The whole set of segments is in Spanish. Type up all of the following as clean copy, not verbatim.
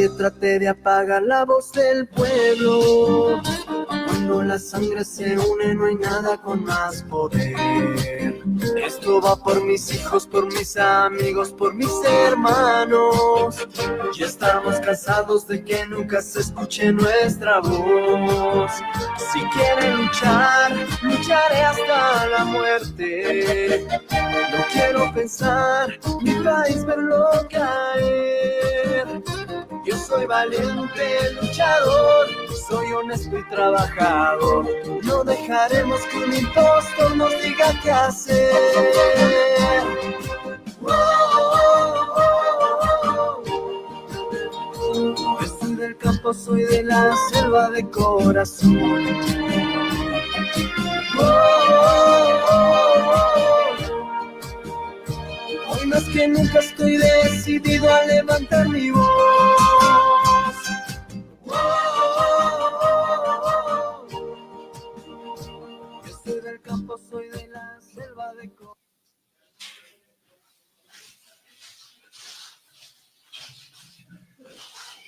nadie trate de apagar la voz del pueblo. Cuando la sangre se une no hay nada con más poder. Esto va por mis hijos, por mis amigos, por mis hermanos. Ya estamos cansados de que nunca se escuche nuestra voz. Si quieren luchar, lucharé hasta la muerte. No quiero pensar mi país verlo caer. Yo soy valiente, luchador, soy honesto y trabajador. No dejaremos que un impostor nos diga qué hacer. Yo soy del campo, soy de la selva de corazón. Hoy más que nunca estoy decidido a levantar mi voz. Yo soy del campo, soy de la selva de corazón.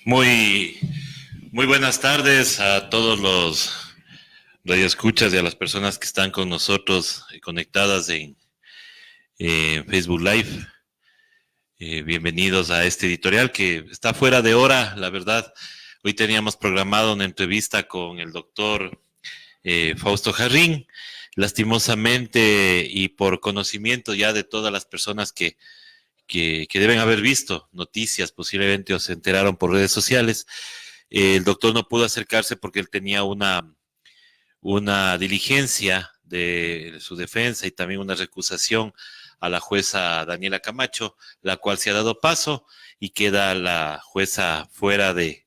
Muy buenas tardes a todos los radioescuchas y a las personas que están con nosotros conectadas en Facebook Live. Bienvenidos a este editorial que está fuera de hora, la verdad. Hoy teníamos programado una entrevista con el doctor Fausto Jarrín. Lastimosamente y por conocimiento ya de todas las personas que deben haber visto noticias, posiblemente o se enteraron por redes sociales, el doctor no pudo acercarse porque él tenía una diligencia de su defensa y también una recusación a la jueza Daniela Camacho, la cual se ha dado paso y queda la jueza fuera de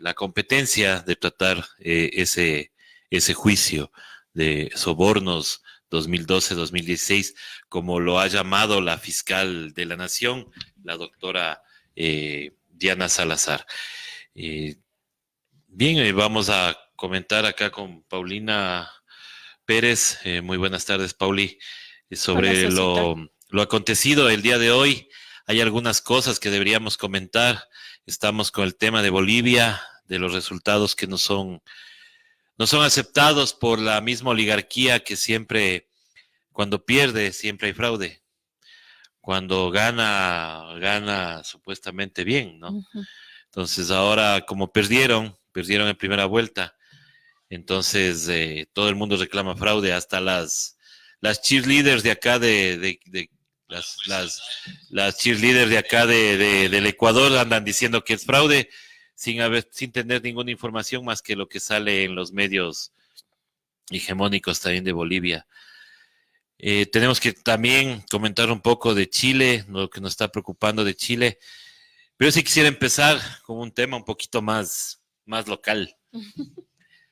la competencia de tratar ese juicio de sobornos 2012-2016, como lo ha llamado la fiscal de la Nación, la doctora Diana Salazar. Bien, vamos a comentar acá con Paulina Pérez. Muy buenas tardes, Pauli. Sobre lo acontecido el día de hoy. Hay algunas cosas que deberíamos comentar. Estamos con el tema de Bolivia, de los resultados que no son aceptados por la misma oligarquía que siempre, cuando pierde, siempre hay fraude. Cuando gana supuestamente bien, ¿no? Uh-huh. Entonces ahora, como perdieron en primera vuelta, entonces todo el mundo reclama fraude, hasta las cheerleaders de acá las cheerleaders de acá del Ecuador andan diciendo que es fraude sin tener ninguna información más que lo que sale en los medios hegemónicos también de Bolivia. Tenemos que también comentar un poco de Chile, lo que nos está preocupando de Chile, pero sí quisiera empezar con un tema un poquito más local.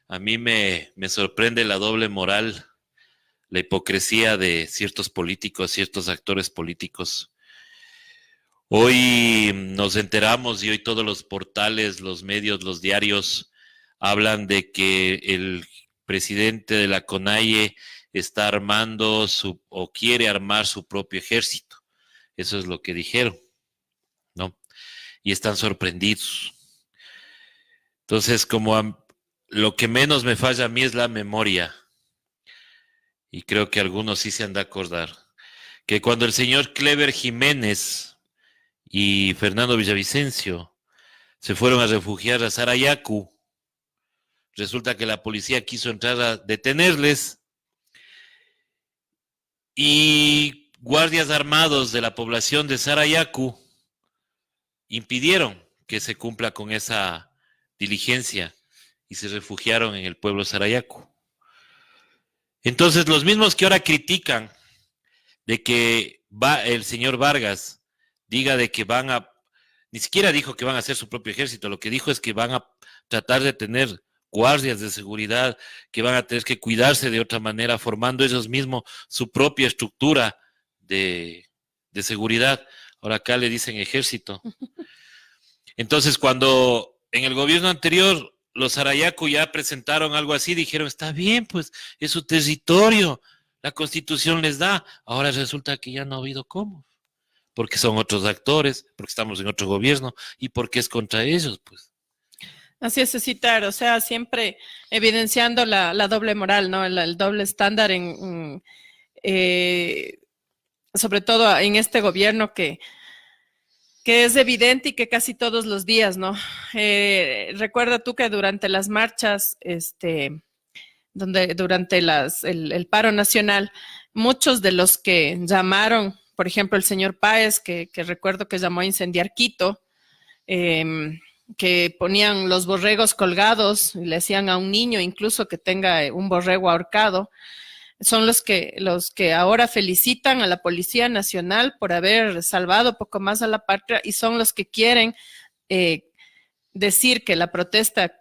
A mí me sorprende la doble moral, la hipocresía de ciertos políticos, ciertos actores políticos. Hoy nos enteramos y hoy todos los portales, los medios, los diarios hablan de que el presidente de la CONAIE está armando o quiere armar su propio ejército. Eso es lo que dijeron, ¿no? Y están sorprendidos. Entonces, lo que menos me falla a mí es la memoria. Y creo que algunos sí se han de acordar, que cuando el señor Clever Jiménez y Fernando Villavicencio se fueron a refugiar a Sarayaku, resulta que la policía quiso entrar a detenerles y guardias armados de la población de Sarayaku impidieron que se cumpla con esa diligencia y se refugiaron en el pueblo Sarayaku. Entonces, los mismos que ahora critican de que el señor Vargas diga de que ni siquiera dijo que van a hacer su propio ejército, lo que dijo es que van a tratar de tener guardias de seguridad, que van a tener que cuidarse de otra manera, formando ellos mismos su propia estructura de seguridad. Ahora acá le dicen ejército. Entonces, cuando en el gobierno anterior los Sarayaku ya presentaron algo así, dijeron, está bien, pues es su territorio, la Constitución les da. Ahora resulta que ya no ha habido cómo. porque son otros actores, porque estamos en otro gobierno y porque es contra ellos, pues. Así es, citar, o sea, siempre evidenciando la doble moral, ¿no? El doble estándar sobre todo en este gobierno que es evidente y que casi todos los días, ¿no? Recuerda tú que durante las marchas, durante el paro nacional, muchos de los que llamaron, por ejemplo, el señor Páez, que recuerdo que llamó a incendiar Quito, que ponían los borregos colgados y le decían a un niño incluso que tenga un borrego ahorcado, son los que ahora felicitan a la Policía Nacional por haber salvado poco más a la patria y son los que quieren decir que la protesta,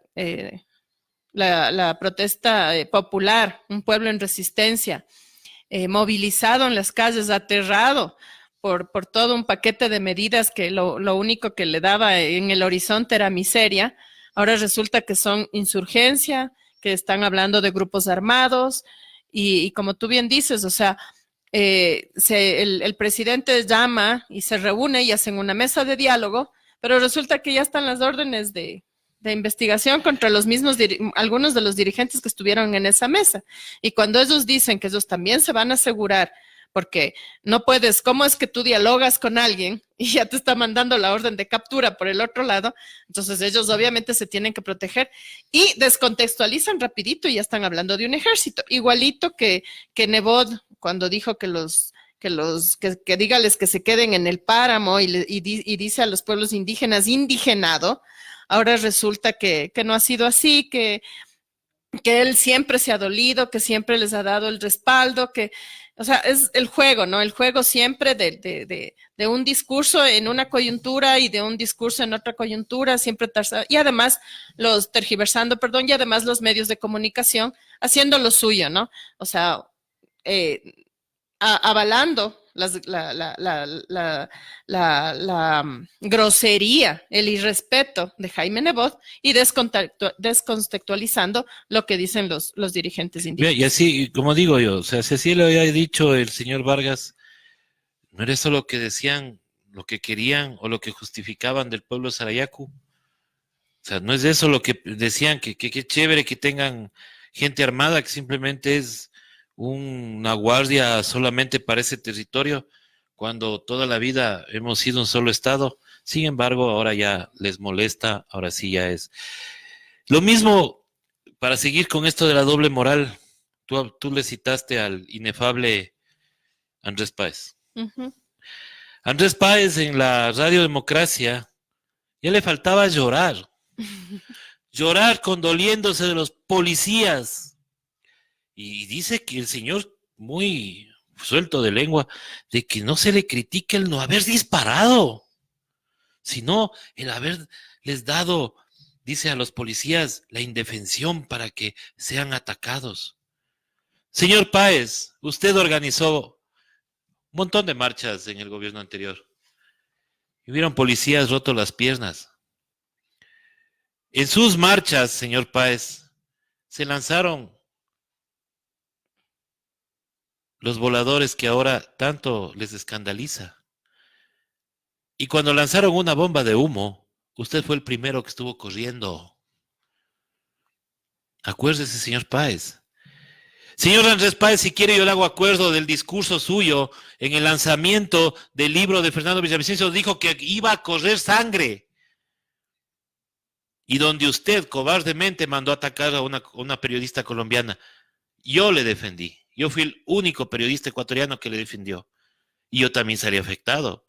la protesta popular, un pueblo en resistencia, movilizado en las calles, aterrado por todo un paquete de medidas que lo único que le daba en el horizonte era miseria, ahora resulta que son insurgencia, que están hablando de grupos armados, y como tú bien dices, o sea, el presidente llama y se reúne y hacen una mesa de diálogo, pero resulta que ya están las órdenes de investigación contra los mismos, algunos de los dirigentes que estuvieron en esa mesa. Y cuando ellos dicen que ellos también se van a asegurar, porque no puedes, ¿cómo es que tú dialogas con alguien y ya te está mandando la orden de captura por el otro lado? Entonces ellos obviamente se tienen que proteger y descontextualizan rapidito y ya están hablando de un ejército, igualito que Nebot cuando dijo que dígales que se queden en el páramo y dice a los pueblos indígenas indigenado. Ahora resulta que no ha sido así, que él siempre se ha dolido, que siempre les ha dado el respaldo, o sea, es el juego, ¿no? El juego siempre de un discurso en una coyuntura y de un discurso en otra coyuntura, siempre y además y además los medios de comunicación haciendo lo suyo, ¿no? O sea, avalando la grosería, el irrespeto de Jaime Nebot y descontextualizando lo que dicen los dirigentes indígenas. Y así, como digo yo, o sea, si así lo había dicho el señor Vargas, no era eso lo que decían, lo que querían o lo que justificaban del pueblo Sarayaku. O sea, no es eso lo que decían, que chévere que tengan gente armada, que simplemente es una guardia solamente para ese territorio, cuando toda la vida hemos sido un solo estado. Sin embargo, ahora ya les molesta, ahora sí ya es. Lo mismo, para seguir con esto de la doble moral, tú le citaste al inefable Andrés Páez. Uh-huh. Andrés Páez en la Radio Democracia ya le faltaba llorar. Llorar condoliéndose de los policías. Y dice que el señor, muy suelto de lengua, de que no se le critique el no haber disparado, sino el haberles dado, dice a los policías, la indefensión para que sean atacados. Señor Páez, usted organizó un montón de marchas en el gobierno anterior. Y hubieron policías roto las piernas. En sus marchas, señor Páez, se lanzaron los voladores que ahora tanto les escandaliza. Y cuando lanzaron una bomba de humo, usted fue el primero que estuvo corriendo. Acuérdese, señor Páez. Señor Andrés Páez, si quiere yo le hago acuerdo del discurso suyo en el lanzamiento del libro de Fernando Villavicencio. Dijo que iba a correr sangre. Y donde usted cobardemente mandó a atacar a una periodista colombiana, yo le defendí. Yo fui el único periodista ecuatoriano que le defendió. Y yo también salí afectado.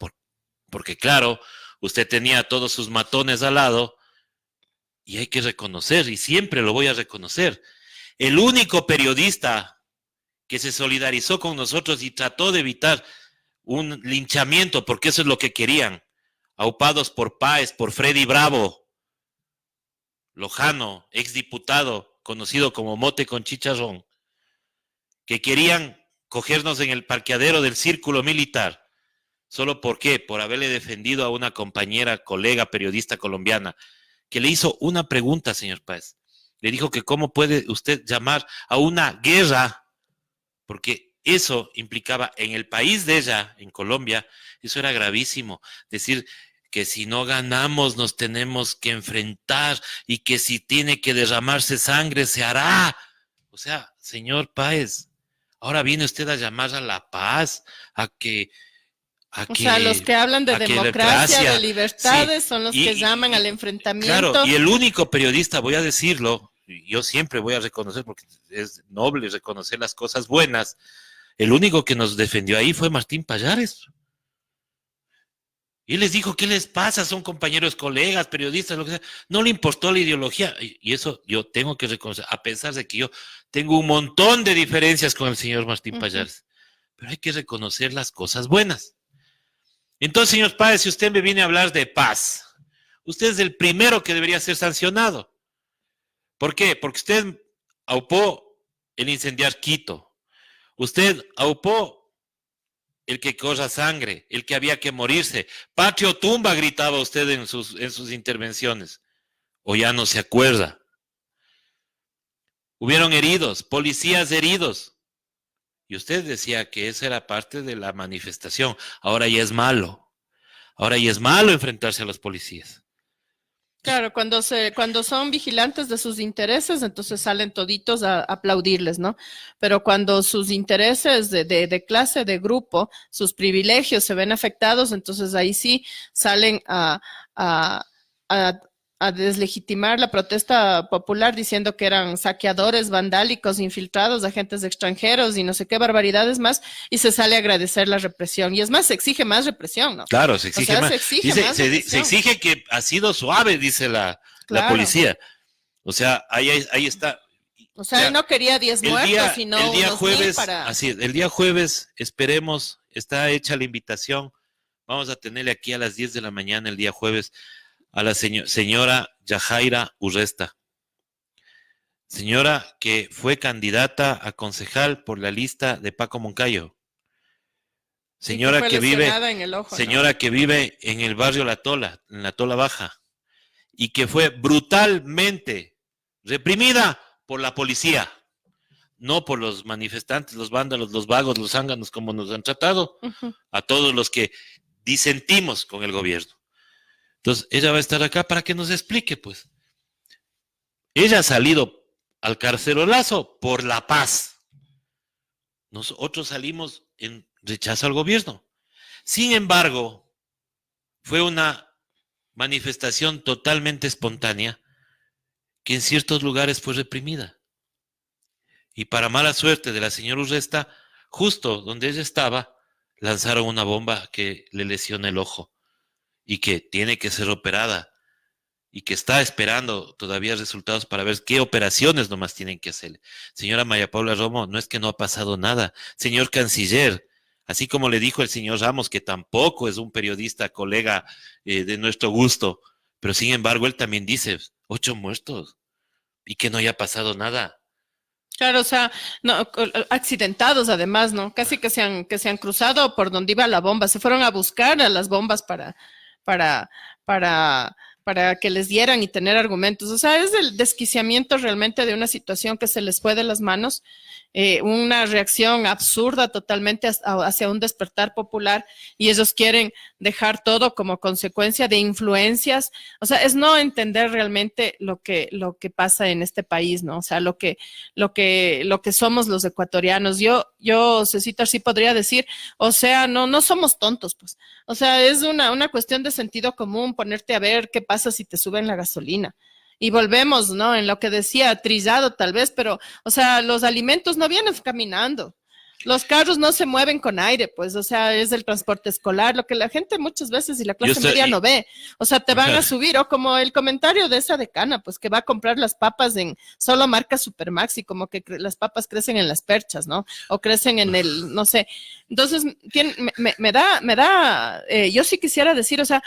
Porque claro, usted tenía a todos sus matones al lado. Y hay que reconocer, y siempre lo voy a reconocer, el único periodista que se solidarizó con nosotros y trató de evitar un linchamiento, porque eso es lo que querían, aupados por Páez, por Freddy Bravo, Lojano, exdiputado, conocido como Mote con Chicharrón, que querían cogernos en el parqueadero del Círculo Militar. ¿Solo por qué? Por haberle defendido a una compañera, colega, periodista colombiana, que le hizo una pregunta, señor Páez. Le dijo que cómo puede usted llamar a una guerra, porque eso implicaba en el país de ella, en Colombia, eso era gravísimo. Decir que si no ganamos nos tenemos que enfrentar y que si tiene que derramarse sangre se hará. O sea, señor Páez, ahora viene usted a llamar a la paz, a que O sea, los que hablan de democracia, de libertades, sí, son los que llaman al enfrentamiento. Claro, y el único periodista, voy a decirlo, yo siempre voy a reconocer, porque es noble reconocer las cosas buenas, el único que nos defendió ahí fue Martín Pallares. Y les dijo, ¿qué les pasa? Son compañeros, colegas, periodistas, lo que sea. No le importó la ideología. Y eso yo tengo que reconocer, a pesar de que yo tengo un montón de diferencias con el señor Martín Pallares. Pero hay que reconocer las cosas buenas. Entonces, señor Páez, si usted me viene a hablar de paz, usted es el primero que debería ser sancionado. ¿Por qué? Porque usted aupó el incendiar Quito. Usted aupó el que corra sangre, el que había que morirse. Patrio tumba, gritaba usted en sus intervenciones. O ya no se acuerda. Hubieron heridos, policías heridos. Y usted decía que esa era parte de la manifestación. Ahora ya es malo. Ahora ya es malo enfrentarse a los policías. Claro, cuando son vigilantes de sus intereses, entonces salen toditos a aplaudirles, ¿no? Pero cuando sus intereses de clase, de grupo, sus privilegios se ven afectados, entonces ahí sí salen a deslegitimar la protesta popular diciendo que eran saqueadores, vandálicos, infiltrados, agentes extranjeros y no sé qué barbaridades más, y se sale a agradecer la represión. Y es más, se exige más represión, ¿no? Claro, se exige más. Se exige que ha sido suave, dice la policía. O sea, ahí está. O sea, él no quería 10 muertos, sino el día jueves, para... así es, el día jueves, esperemos, está hecha la invitación. Vamos a tenerle aquí a las 10 de la mañana el día jueves a la señora Yajaira Urresta. Señora que fue candidata a concejal por la lista de Paco Moncayo. Señora que vive en el ojo, señora, ¿no?, que vive en el barrio La Tola, en La Tola Baja, y que fue brutalmente reprimida por la policía, no por los manifestantes, los vándalos, los vagos, los zánganos, como nos han tratado, a todos los que disentimos con el gobierno. Entonces, ella va a estar acá para que nos explique, pues. Ella ha salido al carcelolazo por la paz. Nosotros salimos en rechazo al gobierno. Sin embargo, fue una manifestación totalmente espontánea que en ciertos lugares fue reprimida. Y para mala suerte de la señora Urresta, justo donde ella estaba, lanzaron una bomba que le lesiona el ojo y que tiene que ser operada y que está esperando todavía resultados para ver qué operaciones nomás tienen que hacer. Señora Maya Paula Romo, no es que no ha pasado nada. Señor canciller, así como le dijo el señor Ramos, que tampoco es un periodista colega de nuestro gusto, pero sin embargo él también dice 8 muertos y que no haya pasado nada. Claro, o sea, no, accidentados además, ¿no? Casi que se han cruzado por donde iba la bomba, se fueron a buscar a las bombas para que les dieran y tener argumentos. O sea, es el desquiciamiento realmente de una situación que se les fue de las manos, una reacción absurda totalmente hacia un despertar popular, y ellos quieren dejar todo como consecuencia de influencias. O sea, es no entender realmente lo que pasa en este país, ¿no? O sea, lo que somos los ecuatorianos. Yo, Cecita, sí podría decir, o sea, no somos tontos, pues. O sea, es una cuestión de sentido común ponerte a ver qué pasa si te suben la gasolina. Y volvemos, ¿no? En lo que decía, trillado tal vez, pero, o sea, los alimentos no vienen caminando. Los carros no se mueven con aire, pues, o sea, es el transporte escolar, lo que la gente muchas veces y la clase media no ve. O sea, te van a subir, o como el comentario de esa decana, pues, que va a comprar las papas en solo marca Supermaxi, como que las papas crecen en las perchas, ¿no? O crecen en el, no sé. Entonces, yo sí quisiera decir, o sea,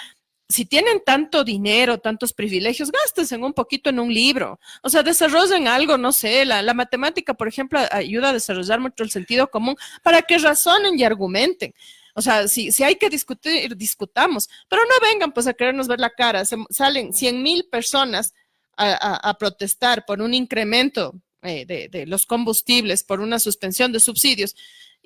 si tienen tanto dinero, tantos privilegios, gástense un poquito en un libro. O sea, desarrollen algo, no sé, la matemática, por ejemplo, ayuda a desarrollar mucho el sentido común para que razonen y argumenten. O sea, si hay que discutir, discutamos, pero no vengan pues a querernos ver la cara. Salen 100,000 personas a protestar por un incremento de los combustibles, por una suspensión de subsidios.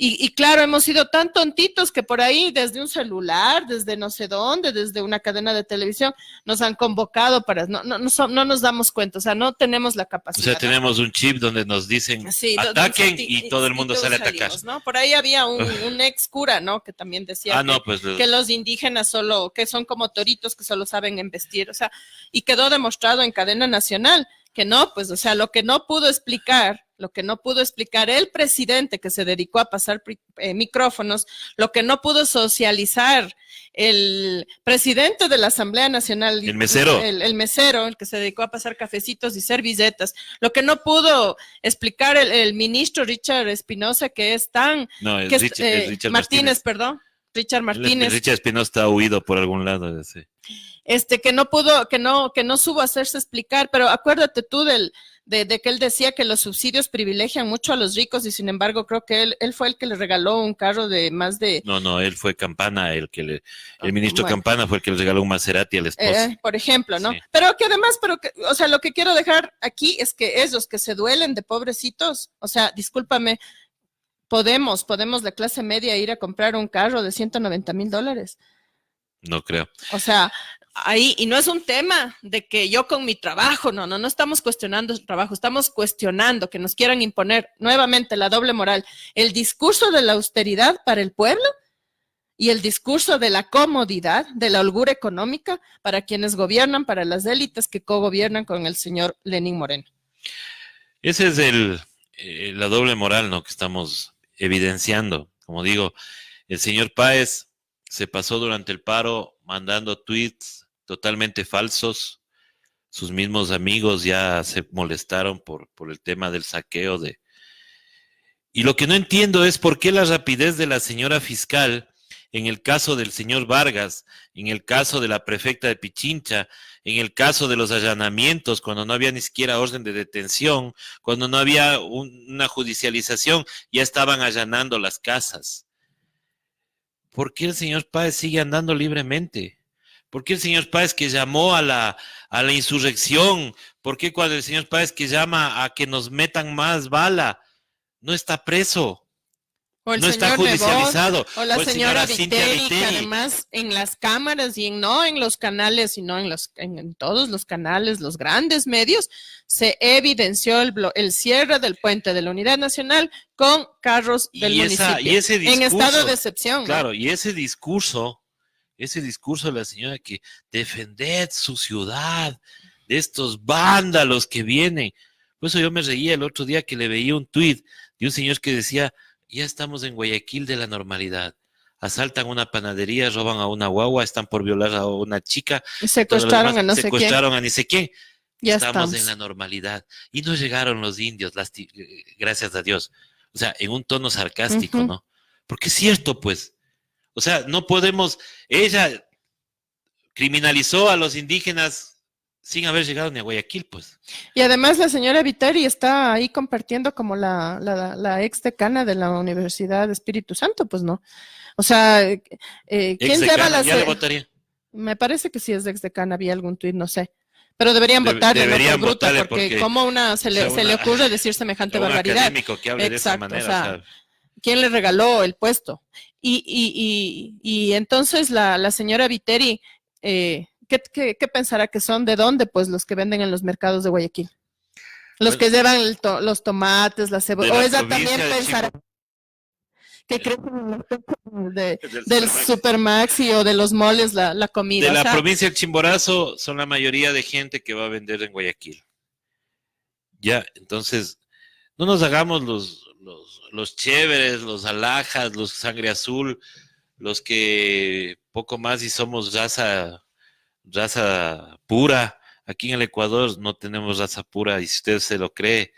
Y claro, hemos sido tan tontitos que por ahí desde un celular, desde no sé dónde, desde una cadena de televisión, nos han convocado para, no nos damos cuenta, o sea, no tenemos la O capacidad. sea, ¿no? tenemos un chip donde nos dicen Sí, ataquen y todo el mundo sale a atacar. ¿No? Por ahí había un ex cura, ¿no? Que también decía que los indígenas solo, que son como toritos que solo saben embestir, o sea, y quedó demostrado en cadena nacional que no, pues, o sea, lo que no pudo explicar el presidente que se dedicó a pasar micrófonos, lo que no pudo socializar el presidente de la Asamblea Nacional, el mesero, el que se dedicó a pasar cafecitos y servilletas, lo que no pudo explicar el ministro Richard Espinosa, que es tan... No, es Richard Martínez, perdón. Richard Martínez. Richard Espinosa está huido por algún lado. Sí. Que no pudo, que no supo hacerse explicar, pero acuérdate tú de que él decía que los subsidios privilegian mucho a los ricos y sin embargo creo que él fue el que le regaló un carro de más de... No, él fue Campana, el ministro Campana fue el que le regaló un Maserati al esposo. Por ejemplo, ¿no? Sí. Pero que además, o sea, lo que quiero dejar aquí es que ellos que se duelen de pobrecitos, o sea, discúlpame, podemos la clase media ir a comprar un carro de $190,000. No creo. O sea, ahí, y no es un tema de que yo con mi trabajo, no estamos cuestionando el trabajo, estamos cuestionando que nos quieran imponer nuevamente la doble moral, el discurso de la austeridad para el pueblo y el discurso de la comodidad, de la holgura económica para quienes gobiernan, para las élites que cogobiernan con el señor Lenín Moreno. Ese es la doble moral, ¿no?, que estamos evidenciando. Como digo, el señor Páez se pasó durante el paro mandando tweets totalmente falsos. Sus mismos amigos ya se molestaron por el tema del saqueo de... Y lo que no entiendo es por qué la rapidez de la señora fiscal en el caso del señor Vargas, en el caso de la prefecta de Pichincha, en el caso de los allanamientos, cuando no había ni siquiera orden de detención, cuando no había una judicialización, ya estaban allanando las casas. ¿Por qué el señor Páez sigue andando libremente? ¿Por qué el señor Páez que llamó a la insurrección? ¿Por qué cuando el señor Páez que llama a que nos metan más bala no está preso? No está judicializado. O la señora Viteri, que además en las cámaras y no en los canales, sino en todos los canales, los grandes medios, se evidenció el cierre del puente de la Unidad Nacional con carros del municipio. Y ese discurso, en estado de excepción. Claro, ¿no? Y ese discurso de la señora que defended su ciudad de estos vándalos que vienen. Por eso yo me reía el otro día que le veía un tuit de un señor que decía: ya estamos en Guayaquil de la normalidad. Asaltan una panadería, roban a una guagua, están por violar a una chica. Secuestraron a no sé quién. Secuestraron a ni sé quién. Ya estamos en la normalidad. Y no llegaron los indios, gracias a Dios. O sea, en un tono sarcástico, ¿no? Porque es cierto, pues. O sea, no podemos... Ella criminalizó a los indígenas sin haber llegado ni a Guayaquil, pues. Y además la señora Viteri está ahí compartiendo como la ex decana de la Universidad de Espíritu Santo, pues, ¿no? O sea, ¿quién lleva la... Ya le votaría. Me parece que sí es ex decana, había algún tuit, no sé. Pero deberían votarle, deberían no por bruta, porque ¿cómo se le ocurre decir semejante barbaridad? Un académico que hable Exacto, de esa manera. O sea, ¿quién le regaló el puesto? Y entonces la señora Viteri... ¿Qué pensará que son? ¿De dónde? Pues los que venden en los mercados de Guayaquil. Los que llevan los tomates, la cebolla. O ella también pensará que crecen del Supermaxi o de los moles la comida. De la provincia del Chimborazo son la mayoría de gente que va a vender en Guayaquil. Ya, entonces, no nos hagamos los chéveres, los alhajas, los sangre azul, los que poco más y somos raza pura. Aquí en el Ecuador no tenemos raza pura y si usted se lo cree,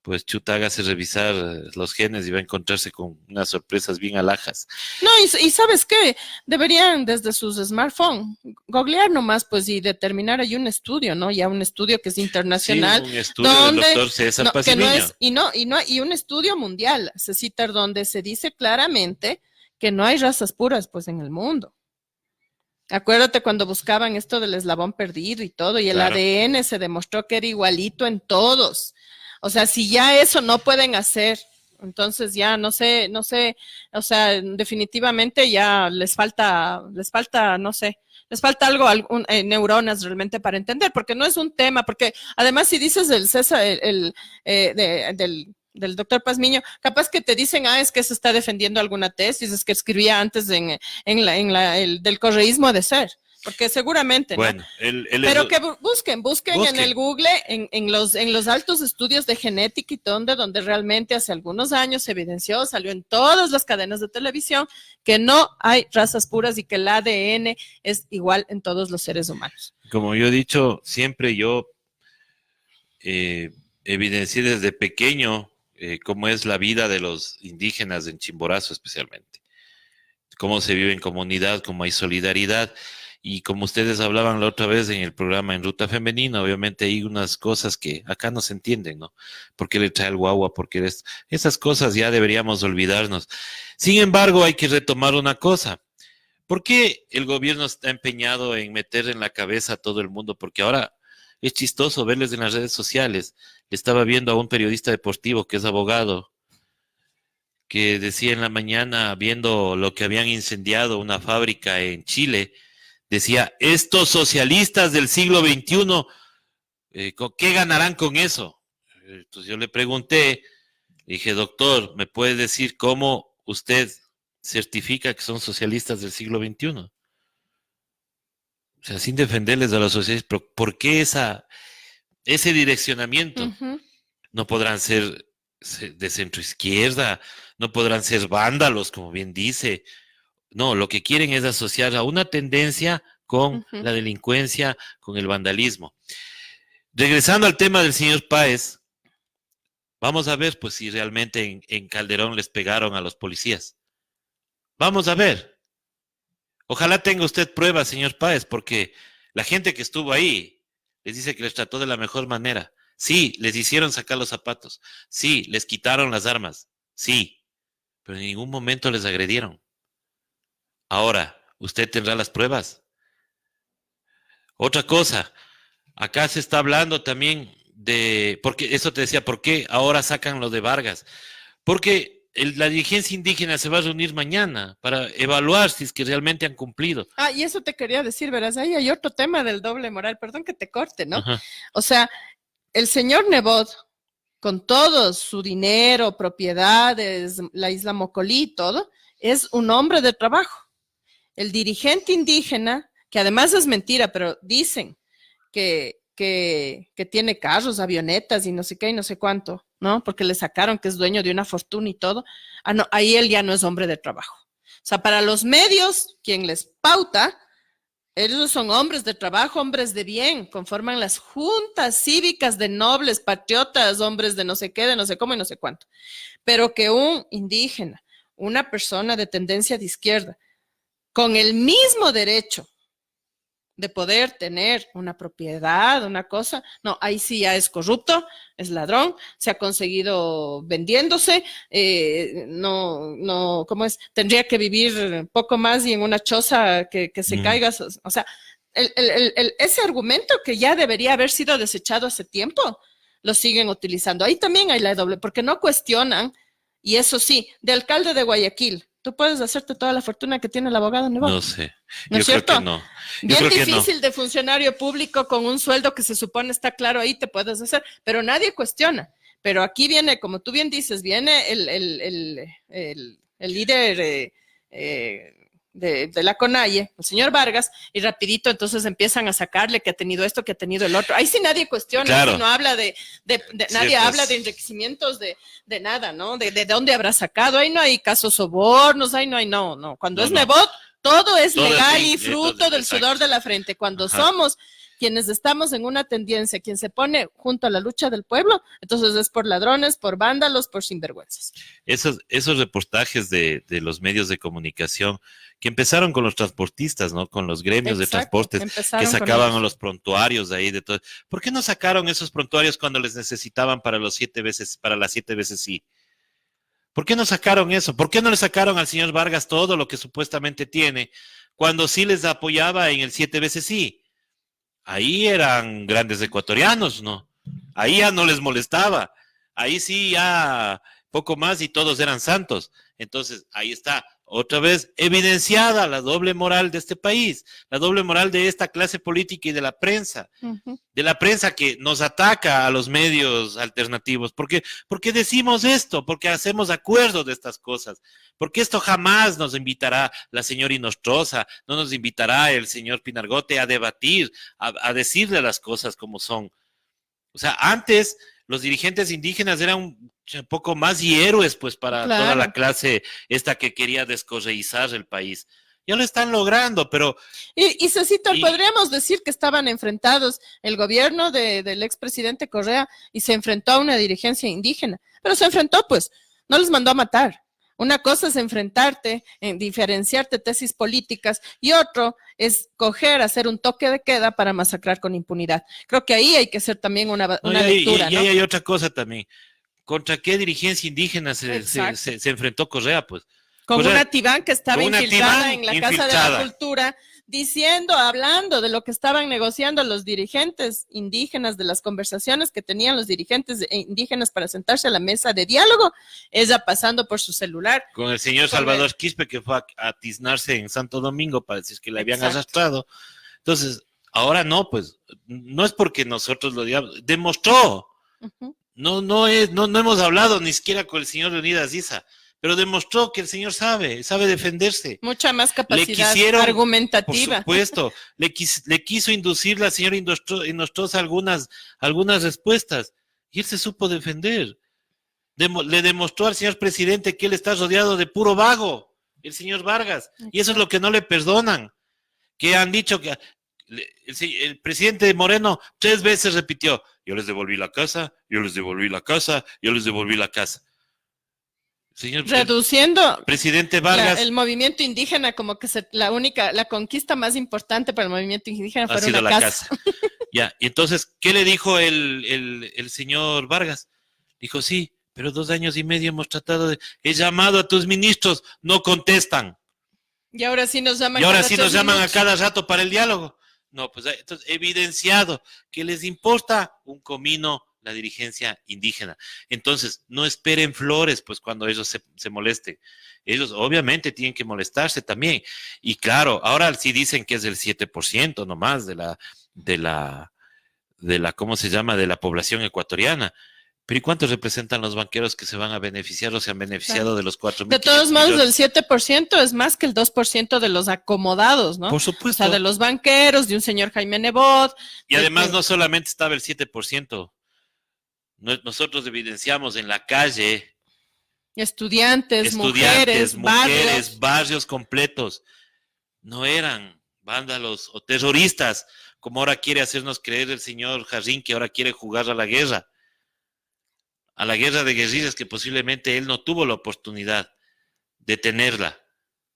pues chuta, hágase revisar los genes y va a encontrarse con unas sorpresas bien alhajas. No, y ¿sabes qué? Deberían desde sus smartphones googlear nomás pues y determinar ahí un estudio, ¿no? Ya un estudio que es internacional. Sí, un estudio del doctor César Pacimiño. Y un estudio mundial, Cecitar, donde se dice claramente que no hay razas puras pues en el mundo. Acuérdate cuando buscaban esto del eslabón perdido y todo, y el ADN se demostró que era igualito en todos. O sea, si ya eso no pueden hacer Entonces ya no sé, o sea, definitivamente ya les falta, no sé, les falta neuronas realmente para entender, porque no es un tema, porque además si dices del César, del doctor Pazmiño, capaz que te dicen, es que se está defendiendo alguna tesis, es que escribía antes el del correísmo de ser. Porque seguramente, ¿no? Bueno, pero que busquen en el Google, en los altos estudios de genética y donde realmente hace algunos años se evidenció, salió en todas las cadenas de televisión, que no hay razas puras y que el ADN es igual en todos los seres humanos. Como yo he dicho, siempre yo evidencié desde pequeño cómo es la vida de los indígenas en Chimborazo especialmente, cómo se vive en comunidad, cómo hay solidaridad. Y como ustedes hablaban la otra vez en el programa en Ruta Femenina, obviamente hay unas cosas que acá no se entienden, ¿no? ¿Por qué le trae el guagua? Porque esas cosas ya deberíamos olvidarnos. Sin embargo, hay que retomar una cosa. ¿Por qué el gobierno está empeñado en meter en la cabeza a todo el mundo? Porque ahora es chistoso verles en las redes sociales. Estaba viendo a un periodista deportivo que es abogado, que decía en la mañana, viendo lo que habían incendiado una fábrica en Chile, decía, estos socialistas del siglo XXI, ¿qué ganarán con eso? Entonces yo le pregunté, dije, doctor, ¿me puede decir cómo usted certifica que son socialistas del siglo XXI? O sea, sin defenderles a los socialistas, pero ¿por qué ese direccionamiento? Uh-huh. No podrán ser de centro izquierda, no podrán ser vándalos, como bien dice. No, lo que quieren es asociar a una tendencia con la delincuencia, con el vandalismo. Regresando al tema del señor Páez, vamos a ver pues si realmente en Calderón les pegaron a los policías. Vamos a ver. Ojalá tenga usted pruebas, señor Páez, porque la gente que estuvo ahí les dice que les trató de la mejor manera. Sí, les hicieron sacar los zapatos. Sí, les quitaron las armas. Sí, pero en ningún momento les agredieron. Ahora, ¿usted tendrá las pruebas? Otra cosa, acá se está hablando también porque eso te decía, ¿por qué ahora sacan lo de Vargas? Porque la dirigencia indígena se va a reunir mañana para evaluar si es que realmente han cumplido. Y eso te quería decir, verás, ahí hay otro tema del doble moral, perdón que te corte, ¿no? Ajá. O sea, el señor Nebot, con todo su dinero, propiedades, la isla Mocolí y todo, es un hombre de trabajo. El dirigente indígena, que además es mentira, pero dicen que tiene carros, avionetas y no sé qué y no sé cuánto, ¿no? Porque le sacaron que es dueño de una fortuna y todo. No, ahí él ya no es hombre de trabajo. O sea, para los medios, quien les pauta, ellos son hombres de trabajo, hombres de bien, conforman las juntas cívicas de nobles, patriotas, hombres de no sé qué, de no sé cómo y no sé cuánto. Pero que un indígena, una persona de tendencia de izquierda, con el mismo derecho de poder tener una propiedad, una cosa, no, ahí sí ya es corrupto, es ladrón, se ha conseguido vendiéndose, ¿cómo es? Tendría que vivir poco más y en una choza que se caiga, o sea, ese argumento que ya debería haber sido desechado hace tiempo, lo siguen utilizando. Ahí también hay la doble, porque no cuestionan, y eso sí, de alcalde de Guayaquil, tú puedes hacerte toda la fortuna que tiene el abogado Nebot. No sé. ¿No es cierto? Creo que no. Bien difícil de funcionario público con un sueldo que se supone está claro ahí, te puedes hacer, pero nadie cuestiona. Pero aquí viene, como tú bien dices, viene el líder de la CONAIE, el señor Vargas, y rapidito entonces empiezan a sacarle que ha tenido esto, que ha tenido el otro. Ahí sí nadie cuestiona, claro. Si no habla nadie habla de enriquecimientos de nada, ¿no? De dónde habrá sacado, ahí no hay casos sobornos, ahí no hay, no. Cuando es Nebot, todo es legal y fruto del sudor de la frente. Cuando somos quienes estamos en una tendencia, quien se pone junto a la lucha del pueblo, entonces es por ladrones, por vándalos, por sinvergüenzas. Esos reportajes de los medios de comunicación que empezaron con los transportistas, ¿no? Con los gremios de transportes que sacaban a los prontuarios de ahí, de todo. ¿Por qué no sacaron esos prontuarios cuando les necesitaban para las 7 veces sí? ¿Por qué no sacaron eso? ¿Por qué no le sacaron al señor Vargas todo lo que supuestamente tiene cuando sí les apoyaba en el 7 veces sí? Ahí eran grandes ecuatorianos, ¿no? Ahí ya no les molestaba. Ahí sí ya poco más y todos eran santos. Entonces, ahí está, otra vez evidenciada la doble moral de este país, la doble moral de esta clase política y de la prensa que nos ataca a los medios alternativos. ¿Por qué decimos esto? Porque hacemos acuerdos de estas cosas. Porque esto jamás nos invitará la señora Inostroza, no nos invitará el señor Pinargote a debatir, a decirle las cosas como son. O sea, antes los dirigentes indígenas eran un poco más y héroes, pues, para toda la clase esta que quería descorreizar el país. Ya lo están logrando, pero... Y Cecito, podríamos decir que estaban enfrentados el gobierno del expresidente Correa y se enfrentó a una dirigencia indígena, pero se enfrentó, pues, no los mandó a matar. Una cosa es enfrentarte, diferenciarte tesis políticas, y otro es hacer un toque de queda para masacrar con impunidad. Creo que ahí hay que hacer también una lectura, ¿no? Y ahí hay otra cosa también. ¿Contra qué dirigencia indígena se enfrentó Correa? Pues con Correa, una Tibán que estaba infiltrada en la Casa de la Cultura, hablando de lo que estaban negociando los dirigentes indígenas, de las conversaciones que tenían los dirigentes indígenas para sentarse a la mesa de diálogo, ella pasando por su celular. Con el señor Salvador Quispe, que fue a tiznarse en Santo Domingo para decir que le habían arrastrado. Entonces, ahora no, pues, no es porque nosotros lo digamos, demostró. No hemos hablado ni siquiera con el señor Leonidas Issa, pero demostró que el señor sabe defenderse. Mucha más capacidad argumentativa. Por supuesto, le quiso inducir la señora Inostroza algunas respuestas, y él se supo defender. Le demostró al señor presidente que él está rodeado de puro vago, el señor Vargas, y eso es lo que no le perdonan, que han dicho que el presidente Moreno 3 veces repitió: yo les devolví la casa, yo les devolví la casa, yo les devolví la casa. Señor, reduciendo presidente Vargas, el movimiento indígena, como que la conquista más importante para el movimiento indígena fue una la casa. Ya, y entonces, ¿qué le dijo el señor Vargas? Dijo: sí, pero 2 años y medio hemos tratado he llamado a tus ministros, no contestan. Y ahora sí nos llaman. Y ahora sí nos llaman a cada rato para el diálogo. No, pues entonces, evidenciado que les importa un comino la dirigencia indígena. Entonces, no esperen flores, pues, cuando ellos se molesten. Ellos obviamente tienen que molestarse también. Y claro, ahora sí dicen que es el 7% nomás de la, ¿cómo se llama?, de la población ecuatoriana. Pero ¿y cuántos representan los banqueros que se van a beneficiar o se han beneficiado de los 4.000? De todos modos, el 7% es más que el 2% de los acomodados, ¿no? Por supuesto. O sea, de los banqueros, de un señor Jaime Nebot. Y además no solamente estaba el 7%. Nosotros evidenciamos en la calle estudiantes, mujeres, barrios completos. No eran vándalos o terroristas, como ahora quiere hacernos creer el señor Jarrín, que ahora quiere jugar a la guerra de guerrillas, que posiblemente él no tuvo la oportunidad de tenerla,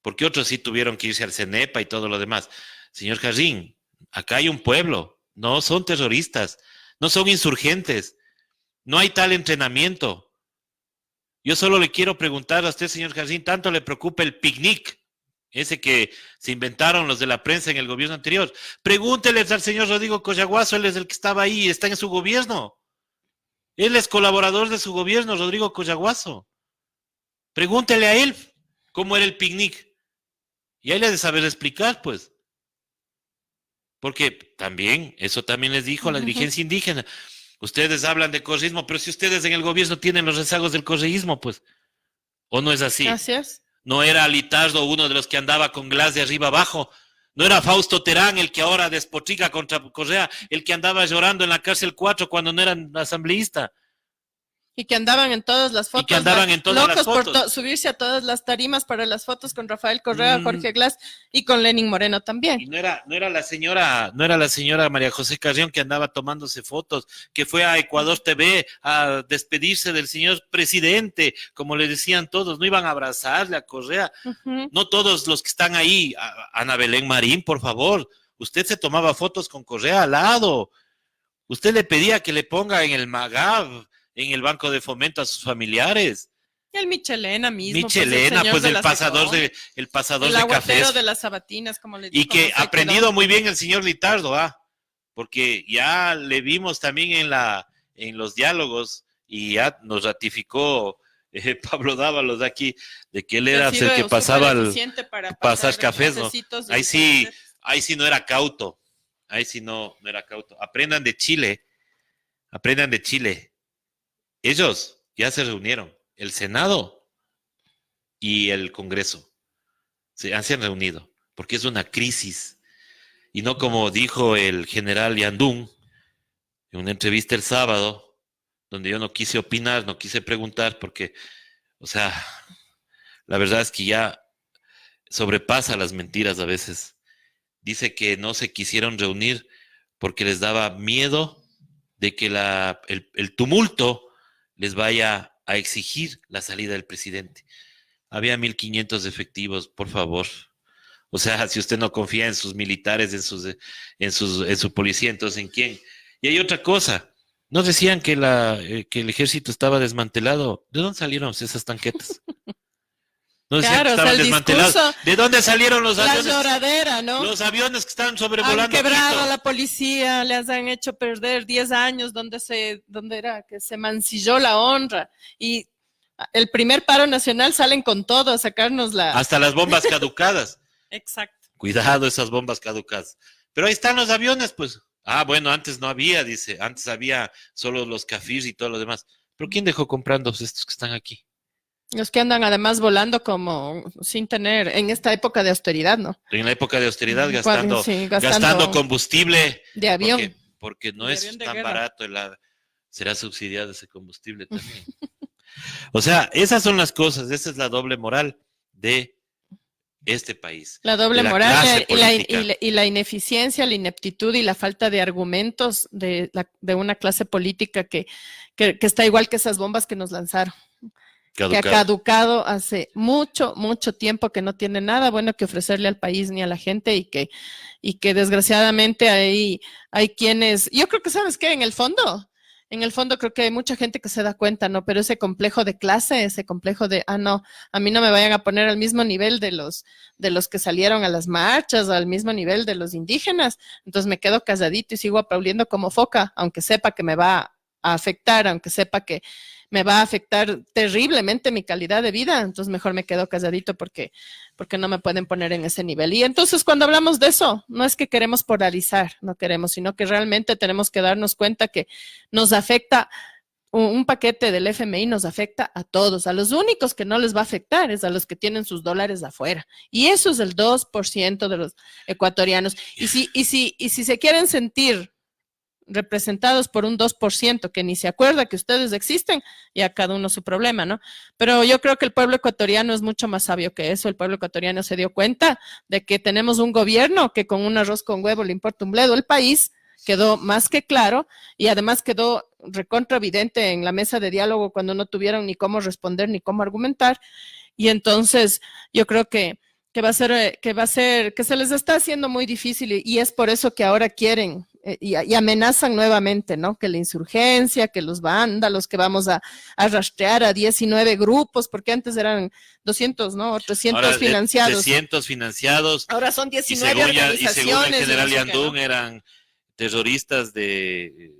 porque otros sí tuvieron que irse al CENEPA y todo lo demás. Señor Jarrín, acá hay un pueblo, no son terroristas, no son insurgentes. No hay tal entrenamiento. Yo solo le quiero preguntar a usted, señor Jarrín, ¿tanto le preocupa el picnic? Ese que se inventaron los de la prensa en el gobierno anterior. Pregúnteles al señor Rodrigo Collaguazo, él es el que estaba ahí, está en su gobierno. Él es colaborador de su gobierno, Rodrigo Collaguazo. Pregúntele a él cómo era el picnic. Y ahí le ha de saber explicar, pues. Porque también, eso también les dijo la dirigencia indígena. Ustedes hablan de correísmo, pero si ustedes en el gobierno tienen los rezagos del correísmo, pues, ¿o no es así? Gracias. No era Litardo uno de los que andaba con Glass de arriba abajo, no era Fausto Terán el que ahora despotrica contra Correa, el que andaba llorando en la cárcel 4 cuando no era asambleísta. Y que andaban en todas las fotos. Y que andaban en todas las fotos. Locos por subirse a todas las tarimas para las fotos con Rafael Correa, Jorge Glass y con Lenin Moreno también. Y no era la señora María José Carrión que andaba tomándose fotos, que fue a Ecuador TV a despedirse del señor presidente, como le decían todos, no iban a abrazarle a Correa. No todos los que están ahí. Ana Belén Marín, por favor, usted se tomaba fotos con Correa al lado. Usted le pedía que le ponga en el MAGAV, en el Banco de Fomento, a sus familiares. El Michelena mismo. Michelena, pues el pasador de cafés. De las sabatinas, como le digo. Y que ha aprendido muy bien el señor Litardo, porque ya le vimos también en los diálogos y ya nos ratificó Pablo Dávalos de aquí, de que él Ha era sido el que pasaba al supereficiente para pasar pasar cafés, ¿no? cafecitos y Ahí sí no era cauto. Ahí sí no era cauto. Aprendan de Chile. Aprendan de Chile. Ellos ya se reunieron. El Senado y el Congreso se han reunido porque es una crisis. Y no como dijo el general Yandún en una entrevista el sábado, donde yo no quise opinar, no quise preguntar, porque, o sea, la verdad es que ya sobrepasa las mentiras a veces. Dice que no se quisieron reunir porque les daba miedo de que el tumulto les vaya a exigir la salida del presidente. Había 1.500 efectivos, por favor. O sea, si usted no confía en sus militares, en su policía, entonces ¿en quién? Y hay otra cosa. ¿No decían que el ejército estaba desmantelado? ¿De dónde salieron esas tanquetas? No decían que Claro, o sea, estaban el desmantelados. discurso, ¿De dónde salieron los la aviones? lloradera, ¿no? Los aviones que están Han sobrevolando quebrado Quito. a la policía, les han hecho perder 10 años donde era que se mancilló la honra. Y el primer paro nacional salen con todo a sacarnos la... Hasta las bombas caducadas. Exacto. Cuidado esas bombas caducadas. Pero ahí están los aviones, pues. Ah, bueno, antes no había, dice. Antes había solo los Cafirs y todo lo demás. ¿Pero quién dejó comprando estos que están aquí? Los que andan además volando como sin tener, en esta época de austeridad, ¿no? En la época de austeridad, Sí, gastando combustible. de avión. Porque no De es avión de tan guerra. barato. Será subsidiado ese combustible también. O sea, esas son las cosas. Esa es la doble moral de este país. La doble de la moral clase y la ineficiencia, la ineptitud y la falta de argumentos de una clase política que está igual que esas bombas que nos lanzaron. Que ha caducado hace mucho, mucho tiempo, que no tiene nada bueno que ofrecerle al país ni a la gente y que desgraciadamente hay quienes, yo creo que sabes qué, en el fondo creo que hay mucha gente que se da cuenta, ¿no? Pero ese complejo de clase, ese complejo de, no, a mí no me vayan a poner al mismo nivel de los que salieron a las marchas, o al mismo nivel de los indígenas, entonces me quedo calladito y sigo aplaudiendo como foca, aunque sepa que me va a afectar, aunque sepa que me va a afectar terriblemente mi calidad de vida, entonces mejor me quedo calladito porque no me pueden poner en ese nivel. Y entonces cuando hablamos de eso, no es que queremos polarizar, no queremos, sino que realmente tenemos que darnos cuenta que nos afecta un paquete del FMI, nos afecta a todos. A los únicos que no les va a afectar es a los que tienen sus dólares afuera. Y eso es el 2% de los ecuatorianos. Y si se quieren sentir representados por un 2% que ni se acuerda que ustedes existen, ya cada uno su problema, ¿no? Pero yo creo que el pueblo ecuatoriano es mucho más sabio que eso. El pueblo ecuatoriano se dio cuenta de que tenemos un gobierno que con un arroz con huevo le importa un bledo el país, quedó más que claro y además quedó recontra evidente en la mesa de diálogo cuando no tuvieron ni cómo responder ni cómo argumentar. Y entonces yo creo que se les está haciendo muy difícil y es por eso que ahora quieren y amenazan nuevamente, ¿no? Que la insurgencia, que los vándalos, que vamos a rastrear a 19 grupos, porque antes eran 200, ¿no? O 300 ahora, financiados. 300 financiados. Ahora son 19 organizaciones. Y según el general Yandún, ¿no? Eran terroristas de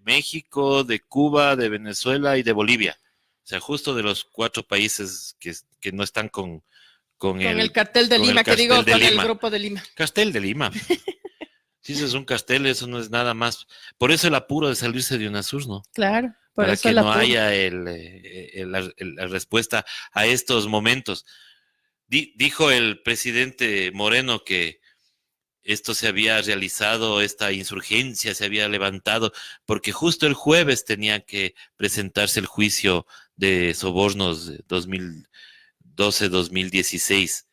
México, de Cuba, de Venezuela y de Bolivia. O sea, justo de los 4 países que no están con el cartel de Lima, el grupo de Lima. Cartel de Lima. Si eso es un cartel, eso no es nada más. Por eso el apuro de salirse de UNASUR, ¿no? Claro. Para que no haya la respuesta a estos momentos. Dijo el presidente Moreno que esto se había realizado, esta insurgencia se había levantado, porque justo el jueves tenía que presentarse el juicio de sobornos de 2012-2016.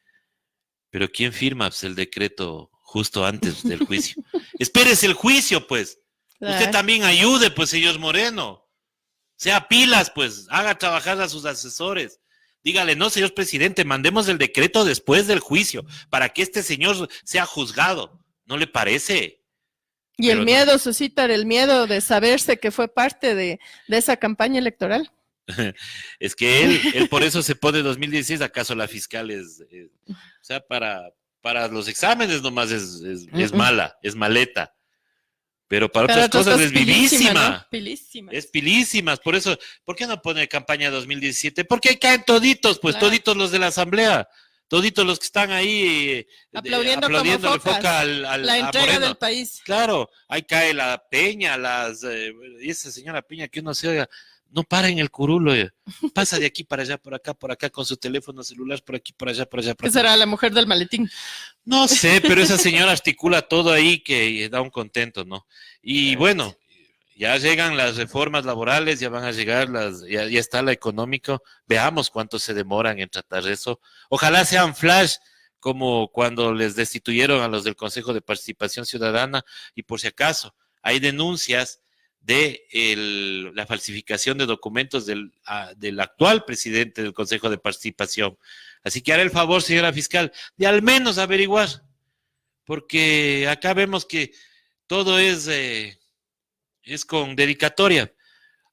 Pero ¿quién firma el decreto justo antes del juicio? Espérese el juicio, pues. Claro. Usted también ayude, pues, señor Moreno. Sea pilas, pues. Haga trabajar a sus asesores. Dígale, no, señor presidente, mandemos el decreto después del juicio para que este señor sea juzgado. ¿No le parece? Y pero el miedo, no. Suscitar el miedo de saberse que fue parte de esa campaña electoral. Es que él por eso se pone 2016, ¿acaso la fiscal o sea, para los exámenes nomás es mala, es maleta, pero para Pero otras cosas es vivísima. ¿no? Pilísima. Es pilísimas, por eso, ¿por qué no pone campaña 2017? Porque ahí caen toditos, pues Claro. toditos los de la asamblea, toditos los que están ahí Aplaudiendo como aplaudiéndole focas. foca La a entrega Moreno. del país. Claro, ahí cae la Peña, y esa señora Peña que uno se oiga, no para en el curulo, pasa de aquí para allá, por acá, con su teléfono celular, por aquí, por allá, por allá, por ¿Qué acá. será la mujer del maletín? No sé, pero esa señora articula todo ahí que da un contento, ¿no? Y bueno, ya llegan las reformas laborales, ya van a llegar ya está la económico. Veamos cuánto se demoran en tratar eso. Ojalá sean flash, como cuando les destituyeron a los del Consejo de Participación Ciudadana, y por si acaso hay denuncias de la falsificación de documentos del actual presidente del Consejo de Participación. Así que haré el favor, señora fiscal, de al menos averiguar, porque acá vemos que todo es con dedicatoria.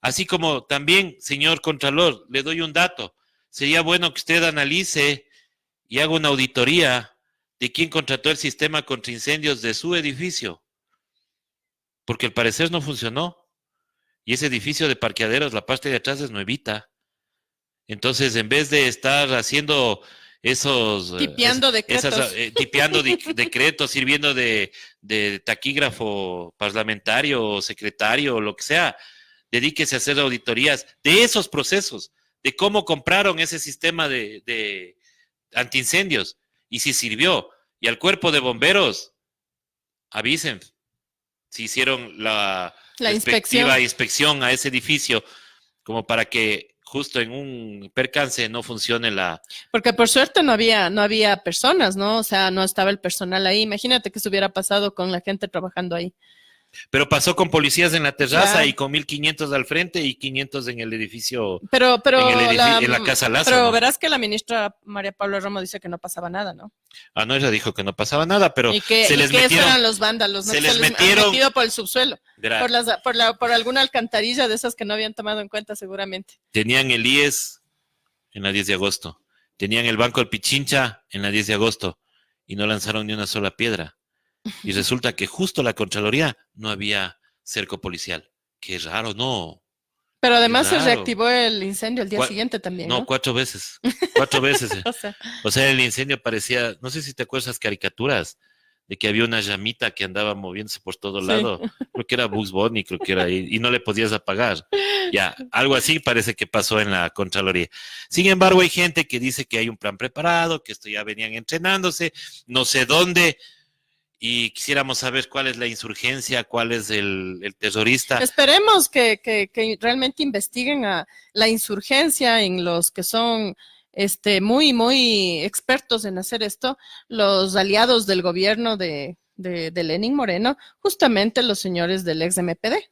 Así como también, señor Contralor, le doy un dato. Sería bueno que usted analice y haga una auditoría de quién contrató el sistema contra incendios de su edificio, porque al parecer no funcionó. Y ese edificio de parqueaderos, la parte de atrás es nuevita. Entonces, en vez de estar haciendo Tipeando decretos. tipeando decretos, sirviendo de taquígrafo parlamentario o secretario o lo que sea, dedíquese a hacer auditorías de esos procesos, de cómo compraron ese sistema de antiincendios y si sirvió. Y al cuerpo de bomberos, avisen si hicieron la respectiva inspección a ese edificio, como para que justo en un percance no funcione Porque por suerte no había personas, ¿no? O sea, no estaba el personal ahí. Imagínate que se hubiera pasado con la gente trabajando ahí. Pero pasó con policías en la terraza, Claro. y con 1.500 al frente y 500 en el edificio, pero en la Casa Lazo. Pero ¿no? verás que la ministra María Paula Romo dice que no pasaba nada, ¿no? Ah, no, ella dijo que no pasaba nada, pero y que se les esos metieron. eran los vándalos, ¿no? Se Que les metieron. han metido por el subsuelo, Verá, por alguna alcantarilla de esas que no habían tomado en cuenta seguramente. tenían el IES en la 10 de agosto, tenían el Banco del Pichincha en la 10 de agosto y no lanzaron ni una sola piedra. Y resulta que justo la Contraloría no había cerco policial. Qué raro, ¿no? Pero además se Claro. reactivó el incendio el día siguiente también, ¿no? 4 veces. 4 veces. O sea, O sea, el incendio parecía, no sé si te acuerdas esas caricaturas, de que había una llamita que andaba moviéndose por todo Sí. lado. Creo que era Bugs Bunny, creo que era, y no le podías apagar. Ya, algo así parece que pasó en la Contraloría. Sin embargo, hay gente que dice que hay un plan preparado, que esto ya venían entrenándose, no sé dónde, y quisiéramos saber cuál es la insurgencia, cuál es el terrorista. Esperemos que realmente investiguen a la insurgencia en los que son muy, muy expertos en hacer esto, los aliados del gobierno de Lenín Moreno, justamente los señores del ex MPD.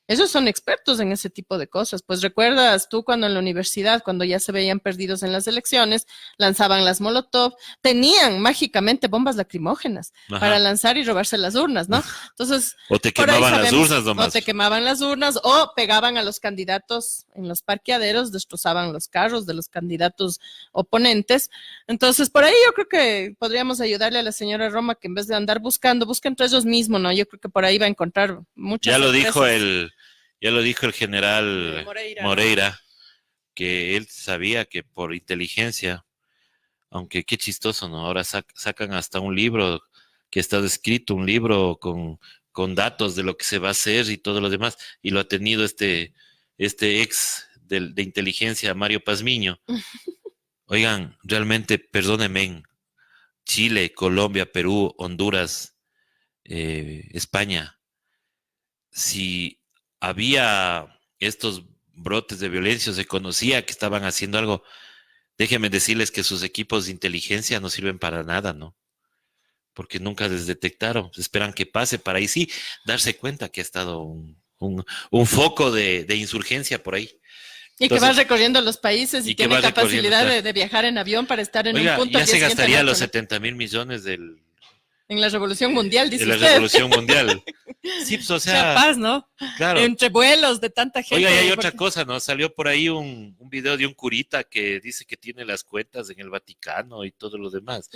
Ellos son expertos en ese tipo de cosas. Pues recuerdas tú cuando en la universidad, cuando ya se veían perdidos en las elecciones, lanzaban las Molotov, tenían mágicamente bombas lacrimógenas para lanzar y robarse las urnas, ¿no? Entonces, o te quemaban las urnas nomás. O te quemaban las urnas o pegaban a los candidatos en los parqueaderos, destrozaban los carros de los candidatos oponentes. Entonces, por ahí yo creo que podríamos ayudarle a la señora Roma que en vez de andar busque entre ellos mismos, ¿no? Yo creo que por ahí va a encontrar muchas Ya lo dijo el general Moreira, que él sabía que por inteligencia, aunque qué chistoso, ¿no? Ahora sacan hasta un libro que está escrito, un libro con datos de lo que se va a hacer y todo lo demás, y lo ha tenido este ex de inteligencia, Mario Pazmiño. Oigan, realmente, perdónenme, Chile, Colombia, Perú, Honduras, España, si había estos brotes de violencia, se conocía que estaban haciendo algo, déjenme decirles que sus equipos de inteligencia no sirven para nada, ¿no? Porque nunca les detectaron, esperan que pase para ahí sí darse cuenta que ha estado un foco de insurgencia por ahí. Y entonces, que va recorriendo los países y tiene capacidad de viajar en avión para estar en un punto. Ya se gastaría los 70,000 millones en la Revolución Mundial, dice usted. En la Revolución Mundial. Sí, pues, o sea, paz, ¿no? Claro. Entre vuelos de tanta gente. Oiga, y hay otra cosa, ¿no? Salió por ahí un video de un curita que dice que tiene las cuentas en el Vaticano y todo lo demás,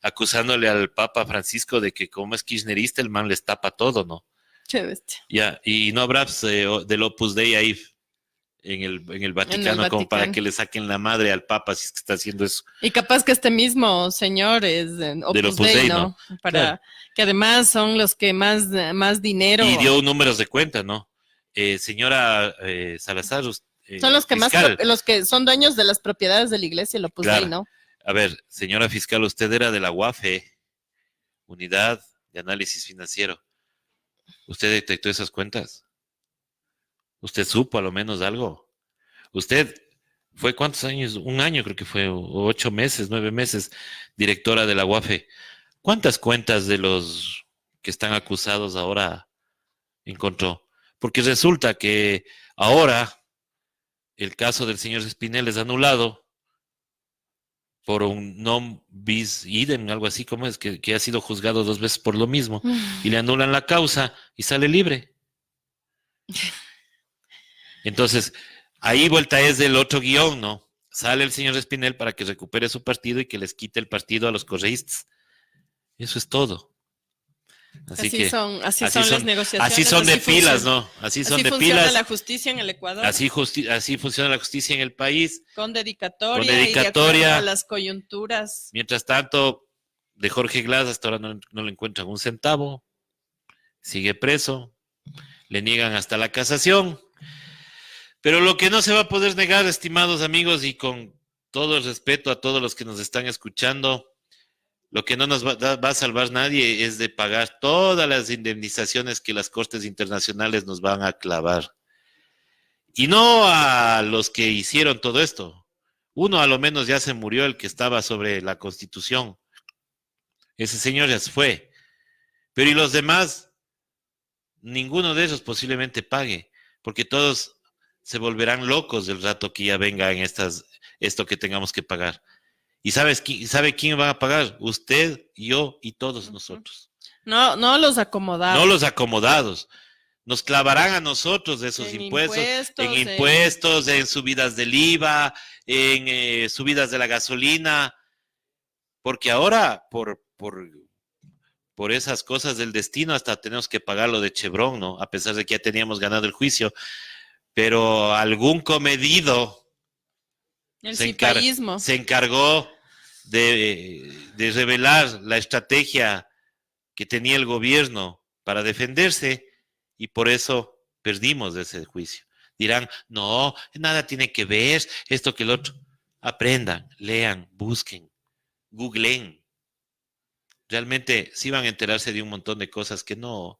acusándole al Papa Francisco de que como es kirchnerista, el man les tapa todo, ¿no? Qué bestia. Ya, y no habrá del Opus Dei ahí en el Vaticano como para que le saquen la madre al Papa si es que está haciendo eso. Y capaz que este mismo señor es Del Opus Opus Dei, Dei, ¿no? ¿no? Para Claro. que además son los que más dinero. Y dio números de cuenta, ¿no? Señora Salazar, Son los que fiscal. los que son dueños de las propiedades de la iglesia, el Opus Dei, Claro. ¿no? A ver, señora fiscal, usted era de la UAFE, Unidad de Análisis Financiero. ¿Usted detectó esas cuentas? ¿Usted supo a lo menos algo? ¿Usted fue cuántos años? Un año creo que fue, o 8 meses, 9 meses, directora de la UAFE. ¿Cuántas cuentas de los que están acusados ahora encontró? Porque resulta que ahora el caso del señor Espinel es anulado por un non bis idem, algo así como es, que ha sido juzgado 2 veces por lo mismo, y le anulan la causa y sale libre. Entonces, ahí vuelta es del otro guión, ¿no? Sale el señor Espinel para que recupere su partido y que les quite el partido a los correístas. Eso es todo. Así son las negociaciones. Así son de pilas, ¿no? Así son de pilas. Así funciona la justicia en el Ecuador. Así funciona la justicia en el país. Con dedicatoria. Y de acuerdo a las coyunturas. Mientras tanto, de Jorge Glass hasta ahora no le encuentran un centavo. Sigue preso. Le niegan hasta la casación. Pero lo que no se va a poder negar, estimados amigos, y con todo el respeto a todos los que nos están escuchando, lo que no nos va a salvar nadie es de pagar todas las indemnizaciones que las cortes internacionales nos van a clavar. Y no a los que hicieron todo esto. Uno a lo menos ya se murió, el que estaba sobre la Constitución. Ese señor ya se fue. Pero ¿y los demás? Ninguno de ellos posiblemente pague, porque todos se volverán locos del rato que ya venga en esto que tengamos que pagar. ¿Y sabe quién va a pagar? Usted, yo y todos nosotros. No los acomodados. No los acomodados. Nos clavarán a nosotros esos impuestos, en subidas del IVA, en subidas de la gasolina, porque ahora por esas cosas del destino hasta tenemos que pagar lo de Chevron, ¿no? A pesar de que ya teníamos ganado el juicio, pero algún comedido se encargó de revelar la estrategia que tenía el gobierno para defenderse y por eso perdimos ese juicio. Dirán, no, nada tiene que ver esto que el otro. Aprendan, lean, busquen, googleen. Realmente sí van a enterarse de un montón de cosas que no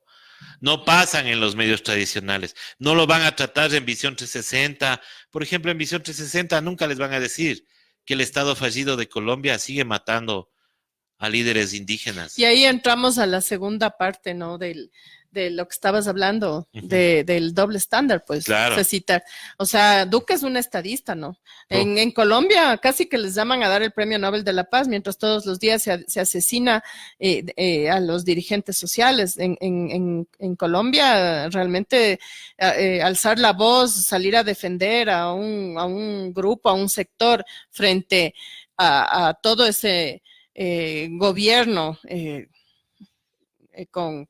pasan en los medios tradicionales. No lo van a tratar en Visión 360. Por ejemplo, en Visión 360 nunca les van a decir que el Estado fallido de Colombia sigue matando a líderes indígenas. Y ahí entramos a la segunda parte, ¿no? De lo que estabas hablando, del doble estándar, pues, claro. Cecitar. O sea, Duque es un estadista, ¿no? En Colombia casi que les llaman a dar el Premio Nobel de la Paz, mientras todos los días se asesina a los dirigentes sociales. En Colombia, realmente alzar la voz, salir a defender a un grupo, a un sector frente a todo ese gobierno con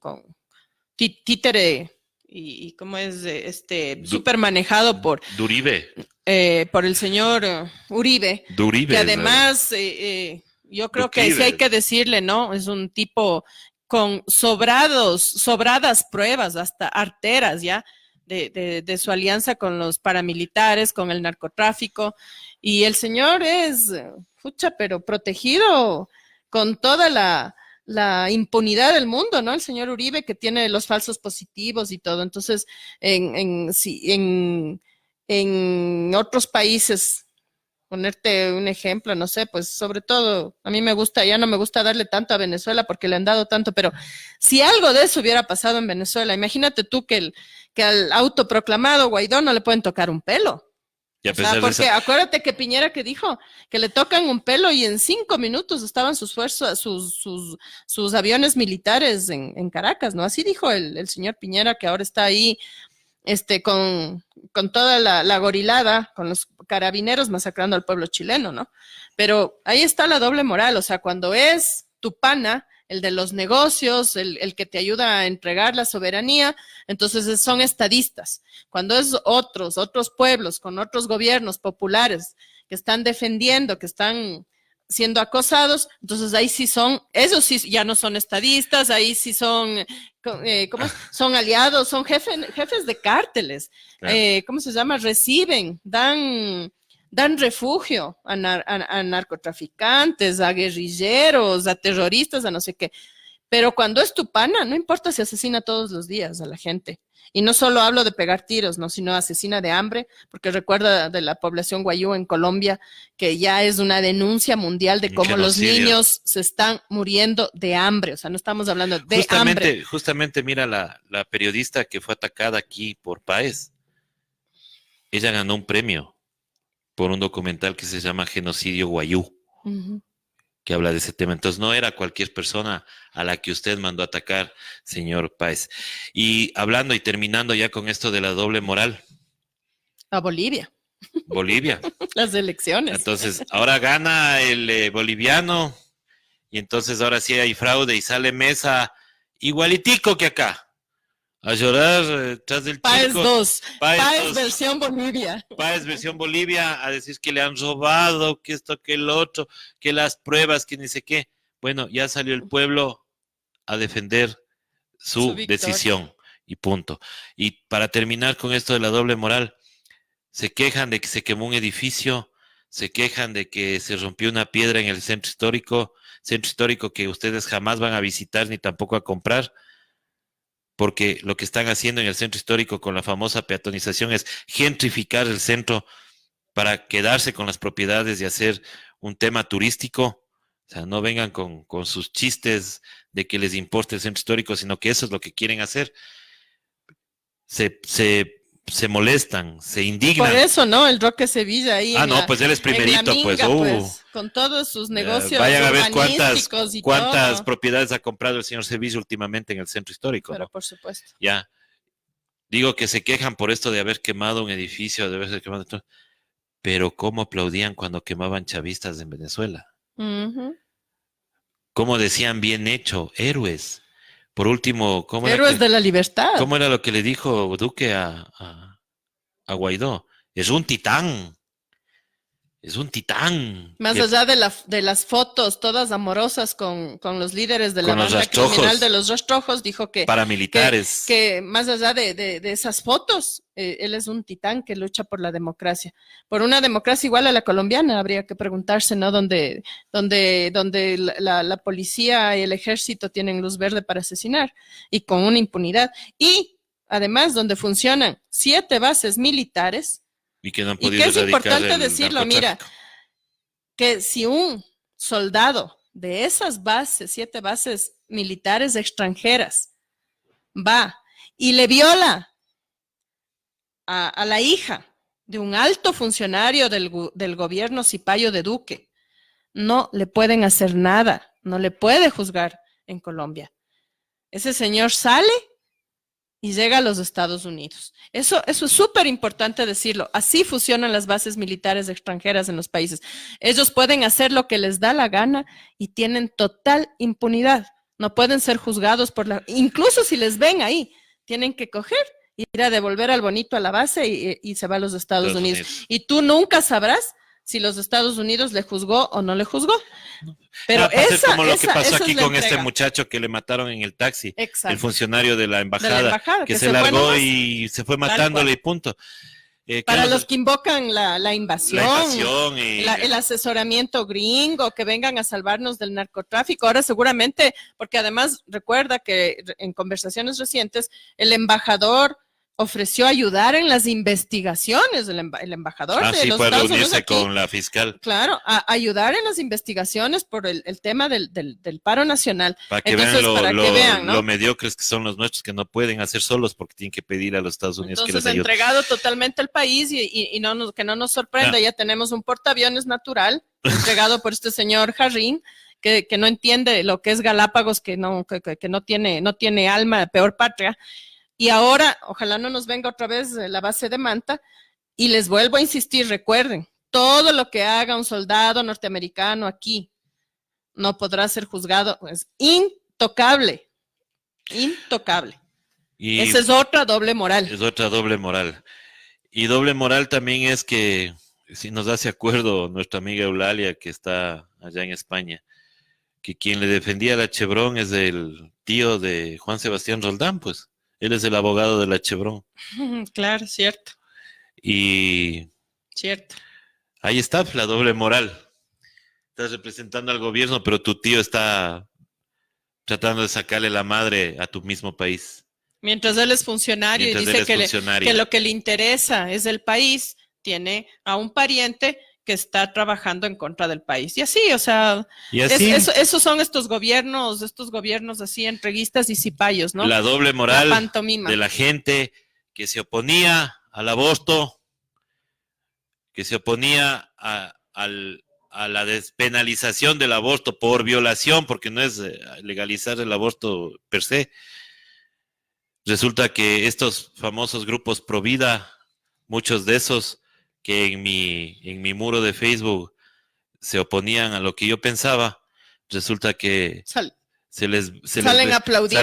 títere y cómo es súper manejado por el señor Uribe, que además yo creo que sí hay que decirle, ¿no? Es un tipo con sobradas pruebas, hasta arteras ya, de su alianza con los paramilitares, con el narcotráfico, y el señor es, pero protegido con toda la impunidad del mundo, ¿no? El señor Uribe, que tiene los falsos positivos y todo. Entonces, en otros países, ponerte un ejemplo, no sé, pues sobre todo, a mí ya no me gusta darle tanto a Venezuela porque le han dado tanto, pero si algo de eso hubiera pasado en Venezuela, imagínate tú que al autoproclamado Guaidó no le pueden tocar un pelo. Porque acuérdate que Piñera que dijo que le tocan un pelo y en 5 minutos estaban sus aviones militares en Caracas, ¿no? Así dijo el señor Piñera, que ahora está ahí con toda la gorilada, con los carabineros masacrando al pueblo chileno, ¿no? Pero ahí está la doble moral, o sea, cuando es tu pana, el de los negocios, el que te ayuda a entregar la soberanía. Entonces son estadistas. Cuando es otros pueblos con otros gobiernos populares que están defendiendo, que están siendo acosados, entonces ahí sí son, esos sí ya no son estadistas, ahí sí son, ¿cómo es? Son aliados, son jefes de cárteles, Claro. ¿Cómo se llama? Reciben, dan refugio a narcotraficantes, a guerrilleros, a terroristas, a no sé qué. Pero cuando es tu pana, no importa si asesina todos los días a la gente. Y no solo hablo de pegar tiros, ¿no? Sino asesina de hambre, porque recuerda de la población guayú en Colombia, que ya es una denuncia mundial de cómo los niños se están muriendo de hambre. O sea, no estamos hablando de hambre. Justamente, mira, la periodista que fue atacada aquí por Páez, ella ganó un premio por un documental que se llama Genocidio Guayú. Que habla de ese tema. Entonces no era cualquier persona a la que usted mandó a atacar, señor Páez. Y hablando y terminando ya con esto de la doble moral. A Bolivia. Bolivia. Las elecciones. Entonces, ahora gana el boliviano y entonces ahora sí hay fraude y sale Mesa igualitico que acá. A llorar tras del Páez chico. 2. Páez 2. versión Bolivia. Páez versión Bolivia, a decir que le han robado, que esto, que el otro, que las pruebas, que ni sé qué. Bueno, ya salió el pueblo a defender su decisión y punto. Y para terminar con esto de la doble moral, se quejan de que se quemó un edificio, se quejan de que se rompió una piedra en el centro histórico que ustedes jamás van a visitar ni tampoco a comprar, porque lo que están haciendo en el centro histórico con la famosa peatonización es gentrificar el centro para quedarse con las propiedades y hacer un tema turístico. O sea, no vengan con sus chistes de que les importa el centro histórico, sino que eso es lo que quieren hacer. Se molestan, se indignan. Por eso, ¿no? El Roque Sevilla ahí. Pues él es primerito, pues, con todos sus negocios. Vayan a ver cuántas todo. propiedades ha comprado el señor Sevilla últimamente en el centro histórico. Pero ¿no? por supuesto. Ya. Digo que se quejan por esto de haber quemado un edificio, de haberse quemado todo. Pero ¿cómo aplaudían cuando quemaban chavistas en Venezuela? ¿Cómo decían bien hecho? Héroes. Por último, ¿cómo Héroes de la libertad. ¿Cómo era lo que le dijo Duque a Guaidó? Es un titán. Es un titán. Más allá de las fotos todas amorosas con los líderes de la banda criminal de los Rastrojos, dijo que paramilitares. Que más allá de esas fotos, él es un titán que lucha por la democracia. Por una democracia igual a la colombiana, habría que preguntarse, ¿no? Donde la policía y el ejército tienen luz verde para asesinar y con una impunidad. Y además donde funcionan 7 bases militares. Y que no han podido y que es importante decirlo, mira, que si un soldado de esas bases, 7 bases militares extranjeras, va y le viola a la hija de un alto funcionario del gobierno cipayo de Duque, no le pueden hacer nada, no le puede juzgar en Colombia. Ese señor sale y llega a los Estados Unidos. Eso es súper importante decirlo. Así funcionan las bases militares extranjeras en los países. Ellos pueden hacer lo que les da la gana y tienen total impunidad. No pueden ser juzgados incluso si les ven ahí, tienen que coger, ir a devolver al bonito a la base y se va a los Estados Unidos. Y tú nunca sabrás si los Estados Unidos le juzgó o no le juzgó. Pero es como lo que pasó aquí con este muchacho que le mataron en el taxi. Exacto. El funcionario de la embajada que se largó y se fue matándole y punto. Para los que invocan la invasión, el asesoramiento gringo, que vengan a salvarnos del narcotráfico. Ahora seguramente, porque además recuerda que en conversaciones recientes, el embajador ofreció ayudar en las investigaciones, el embajador de los Estados Unidos aquí, con la fiscal. Claro, a ayudar en las investigaciones por el tema del paro nacional. Para que vean lo mediocres que son los nuestros, que no pueden hacer solos porque tienen que pedir a los Estados Unidos entonces, que les ayuden. Entregado totalmente el país y que no nos sorprenda, ya tenemos un portaaviones natural entregado por este señor Jarrín, que no entiende lo que es Galápagos, que no tiene alma, peor patria. Y ahora, ojalá no nos venga otra vez la base de Manta, y les vuelvo a insistir, recuerden, todo lo que haga un soldado norteamericano aquí no podrá ser juzgado, es intocable, intocable. Y Esa es otra doble moral. es otra doble moral. Y doble moral también es que, si nos hace acuerdo nuestra amiga Eulalia, que está allá en España, que quien le defendía a la Chevron es el tío de Juan Sebastián Roldán, pues. Él es el abogado de la Chevron. Claro, cierto, Y cierto. ahí está la doble moral. Estás representando al gobierno, pero tu tío está tratando de sacarle la madre a tu mismo país. Mientras él es funcionario Mientras y él dice es funcionario. que lo que le interesa es el país, tiene a un pariente que está trabajando en contra del país. Y así, o sea, Y así, esos son estos gobiernos así entreguistas y cipayos, ¿no? la doble La moral pantomima. de la gente que se oponía al aborto, que se oponía a la despenalización del aborto por violación, porque no es legalizar el aborto per se. Resulta que estos famosos grupos pro vida, muchos de esos que en mi muro de Facebook se oponían a lo que yo pensaba, resulta que Salen a aplaudir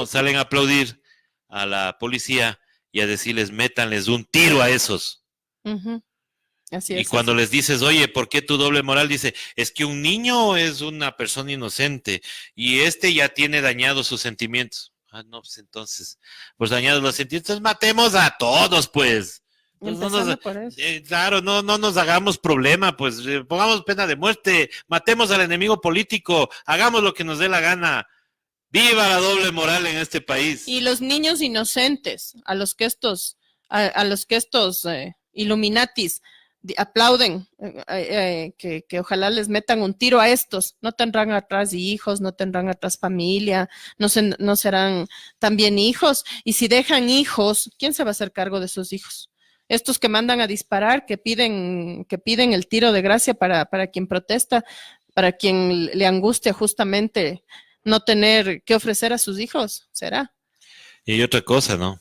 salen a aplaudir a la policía y a decirles, métanles un tiro a esos. Uh-huh. Así Y es, cuando así les dices, oye, ¿por qué tu doble moral? Dice, es que un niño es una persona inocente y ya tiene dañados sus sentimientos. Ah, no, pues entonces, pues dañados los sentimientos, matemos a todos, pues. Empezando por eso. Claro, no nos hagamos problema, pues pongamos pena de muerte, matemos al enemigo político, hagamos lo que nos dé la gana. ¡Viva la doble moral en este país! Y los niños inocentes, a los que estos Illuminatis aplauden, que ojalá les metan un tiro a estos, no tendrán atrás hijos, no tendrán atrás familia, no serán también hijos, y si dejan hijos, ¿quién se va a hacer cargo de esos hijos? Estos que mandan a disparar, que piden el tiro de gracia para quien protesta, para quien le angustia justamente no tener que ofrecer a sus hijos, ¿será? Y hay otra cosa, ¿no?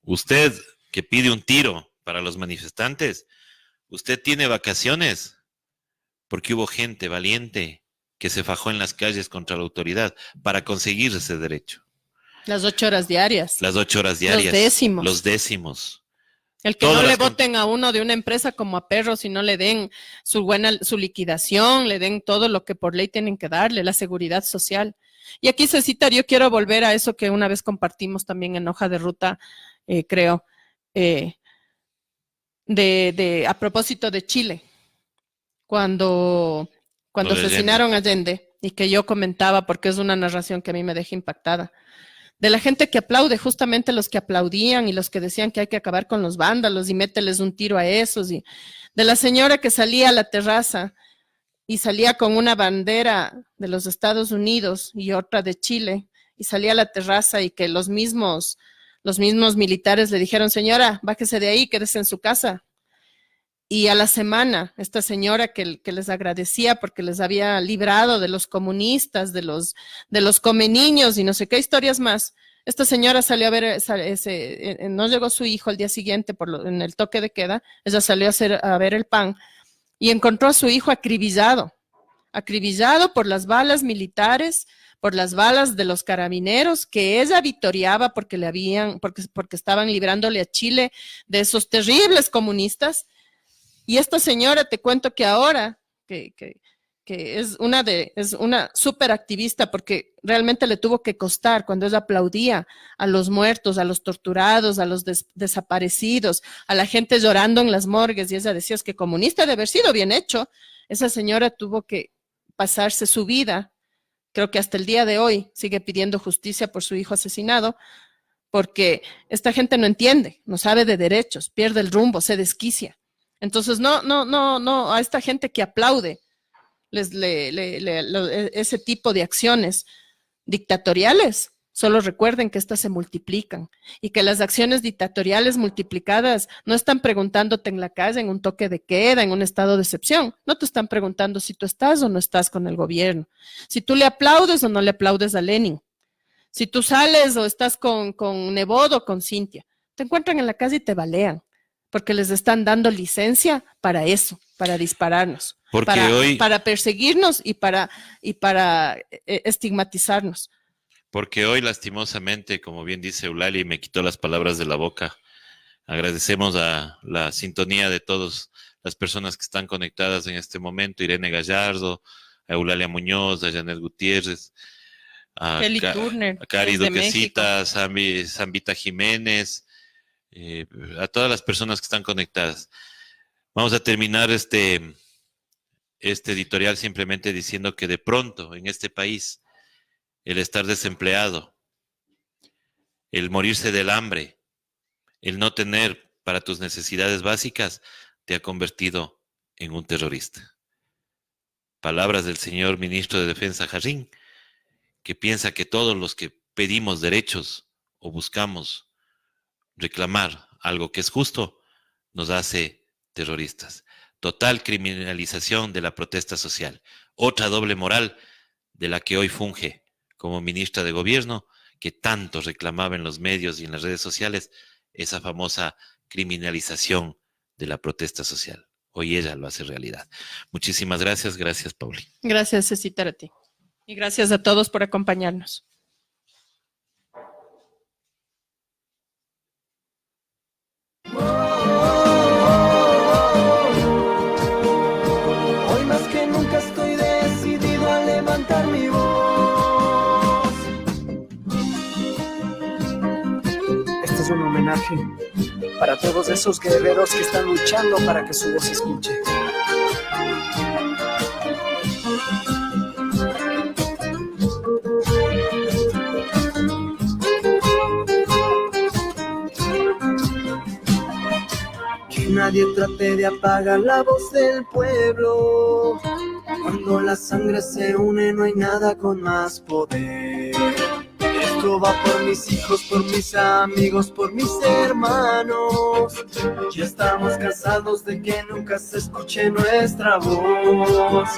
Usted que pide un tiro para los manifestantes, usted tiene vacaciones porque hubo gente valiente que se fajó en las calles contra la autoridad para conseguir ese derecho. Las 8 horas diarias. Las 8 horas diarias. Los décimos. El que no le voten a uno de una empresa como a perros y no le den su liquidación, le den todo lo que por ley tienen que darle, la seguridad social. Y aquí, Cecita, yo quiero volver a eso que una vez compartimos también en Hoja de Ruta, creo, a propósito de Chile, cuando asesinaron a Allende, y que yo comentaba porque es una narración que a mí me deja impactada, de la gente que aplaude, justamente los que aplaudían y los que decían que hay que acabar con los vándalos y mételes un tiro a esos, y de la señora que salía a la terraza y salía con una bandera de los Estados Unidos y otra de Chile, y salía a la terraza y que los mismos militares le dijeron, señora, bájese de ahí, quédese en su casa. Y a la semana, esta señora que les agradecía porque les había librado de los comunistas, de los come niños y no sé qué historias más, esta señora salió a ver, no llegó su hijo el día siguiente en el toque de queda, ella salió a ver el pan y encontró a su hijo acribillado por las balas militares, por las balas de los carabineros que ella victoriaba porque estaban librándole a Chile de esos terribles comunistas. Y esta señora, te cuento que ahora, que es una súper activista, porque realmente le tuvo que costar cuando ella aplaudía a los muertos, a los torturados, a los desaparecidos, a la gente llorando en las morgues, y ella decía, es que comunista de haber sido bien hecho. Esa señora tuvo que pasarse su vida, creo que hasta el día de hoy sigue pidiendo justicia por su hijo asesinado, porque esta gente no entiende, no sabe de derechos, pierde el rumbo, se desquicia. Entonces, no, a esta gente que aplaude ese tipo de acciones dictatoriales, solo recuerden que estas se multiplican y que las acciones dictatoriales multiplicadas no están preguntándote en la calle, en un toque de queda, en un estado de excepción, no te están preguntando si tú estás o no estás con el gobierno, si tú le aplaudes o no le aplaudes a Lenin, si tú sales o estás con Nebot o con Cintia, te encuentran en la calle y te balean. porque les están dando licencia para eso, para dispararnos, para perseguirnos y para estigmatizarnos. Porque hoy, lastimosamente, como bien dice Eulalia, y me quitó las palabras de la boca, agradecemos a la sintonía de todas las personas que están conectadas en este momento, Irene Gallardo, a Eulalia Muñoz, a Janet Gutiérrez, a Kelly Turner, a Cari desde Duquesita, Zambita Jiménez, a todas las personas que están conectadas. Vamos a terminar este editorial simplemente diciendo que de pronto en este país el estar desempleado, el morirse del hambre, el no tener para tus necesidades básicas, te ha convertido en un terrorista. Palabras del señor ministro de Defensa Jarrín, que piensa que todos los que pedimos derechos o buscamos reclamar algo que es justo, nos hace terroristas. Total criminalización de la protesta social. Otra doble moral de la que hoy funge como ministra de Gobierno, que tanto reclamaba en los medios y en las redes sociales esa famosa criminalización de la protesta social. Hoy ella lo hace realidad. Muchísimas gracias. Gracias, Pauli. Gracias, Cecita, a ti. Y gracias a todos por acompañarnos. Hoy más que nunca estoy decidido a levantar mi voz. Este es un homenaje para todos esos guerreros que están luchando para que su voz se escuche. Nadie trate de apagar la voz del pueblo. Cuando la sangre se une no hay nada con más poder. Esto va por mis hijos, por mis amigos, por mis hermanos. Ya estamos cansados de que nunca se escuche nuestra voz.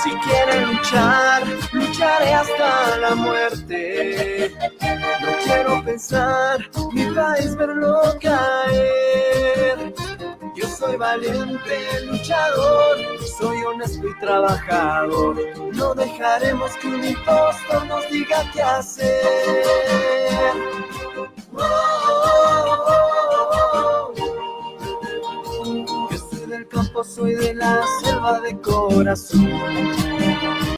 Si quieren luchar, lucharé hasta la muerte. No quiero pensar mi país verlo caer. Yo soy valiente, luchador, soy honesto y trabajador. No dejaremos que un impostor nos diga qué hacer. Yo soy del campo, soy de la selva de corazón.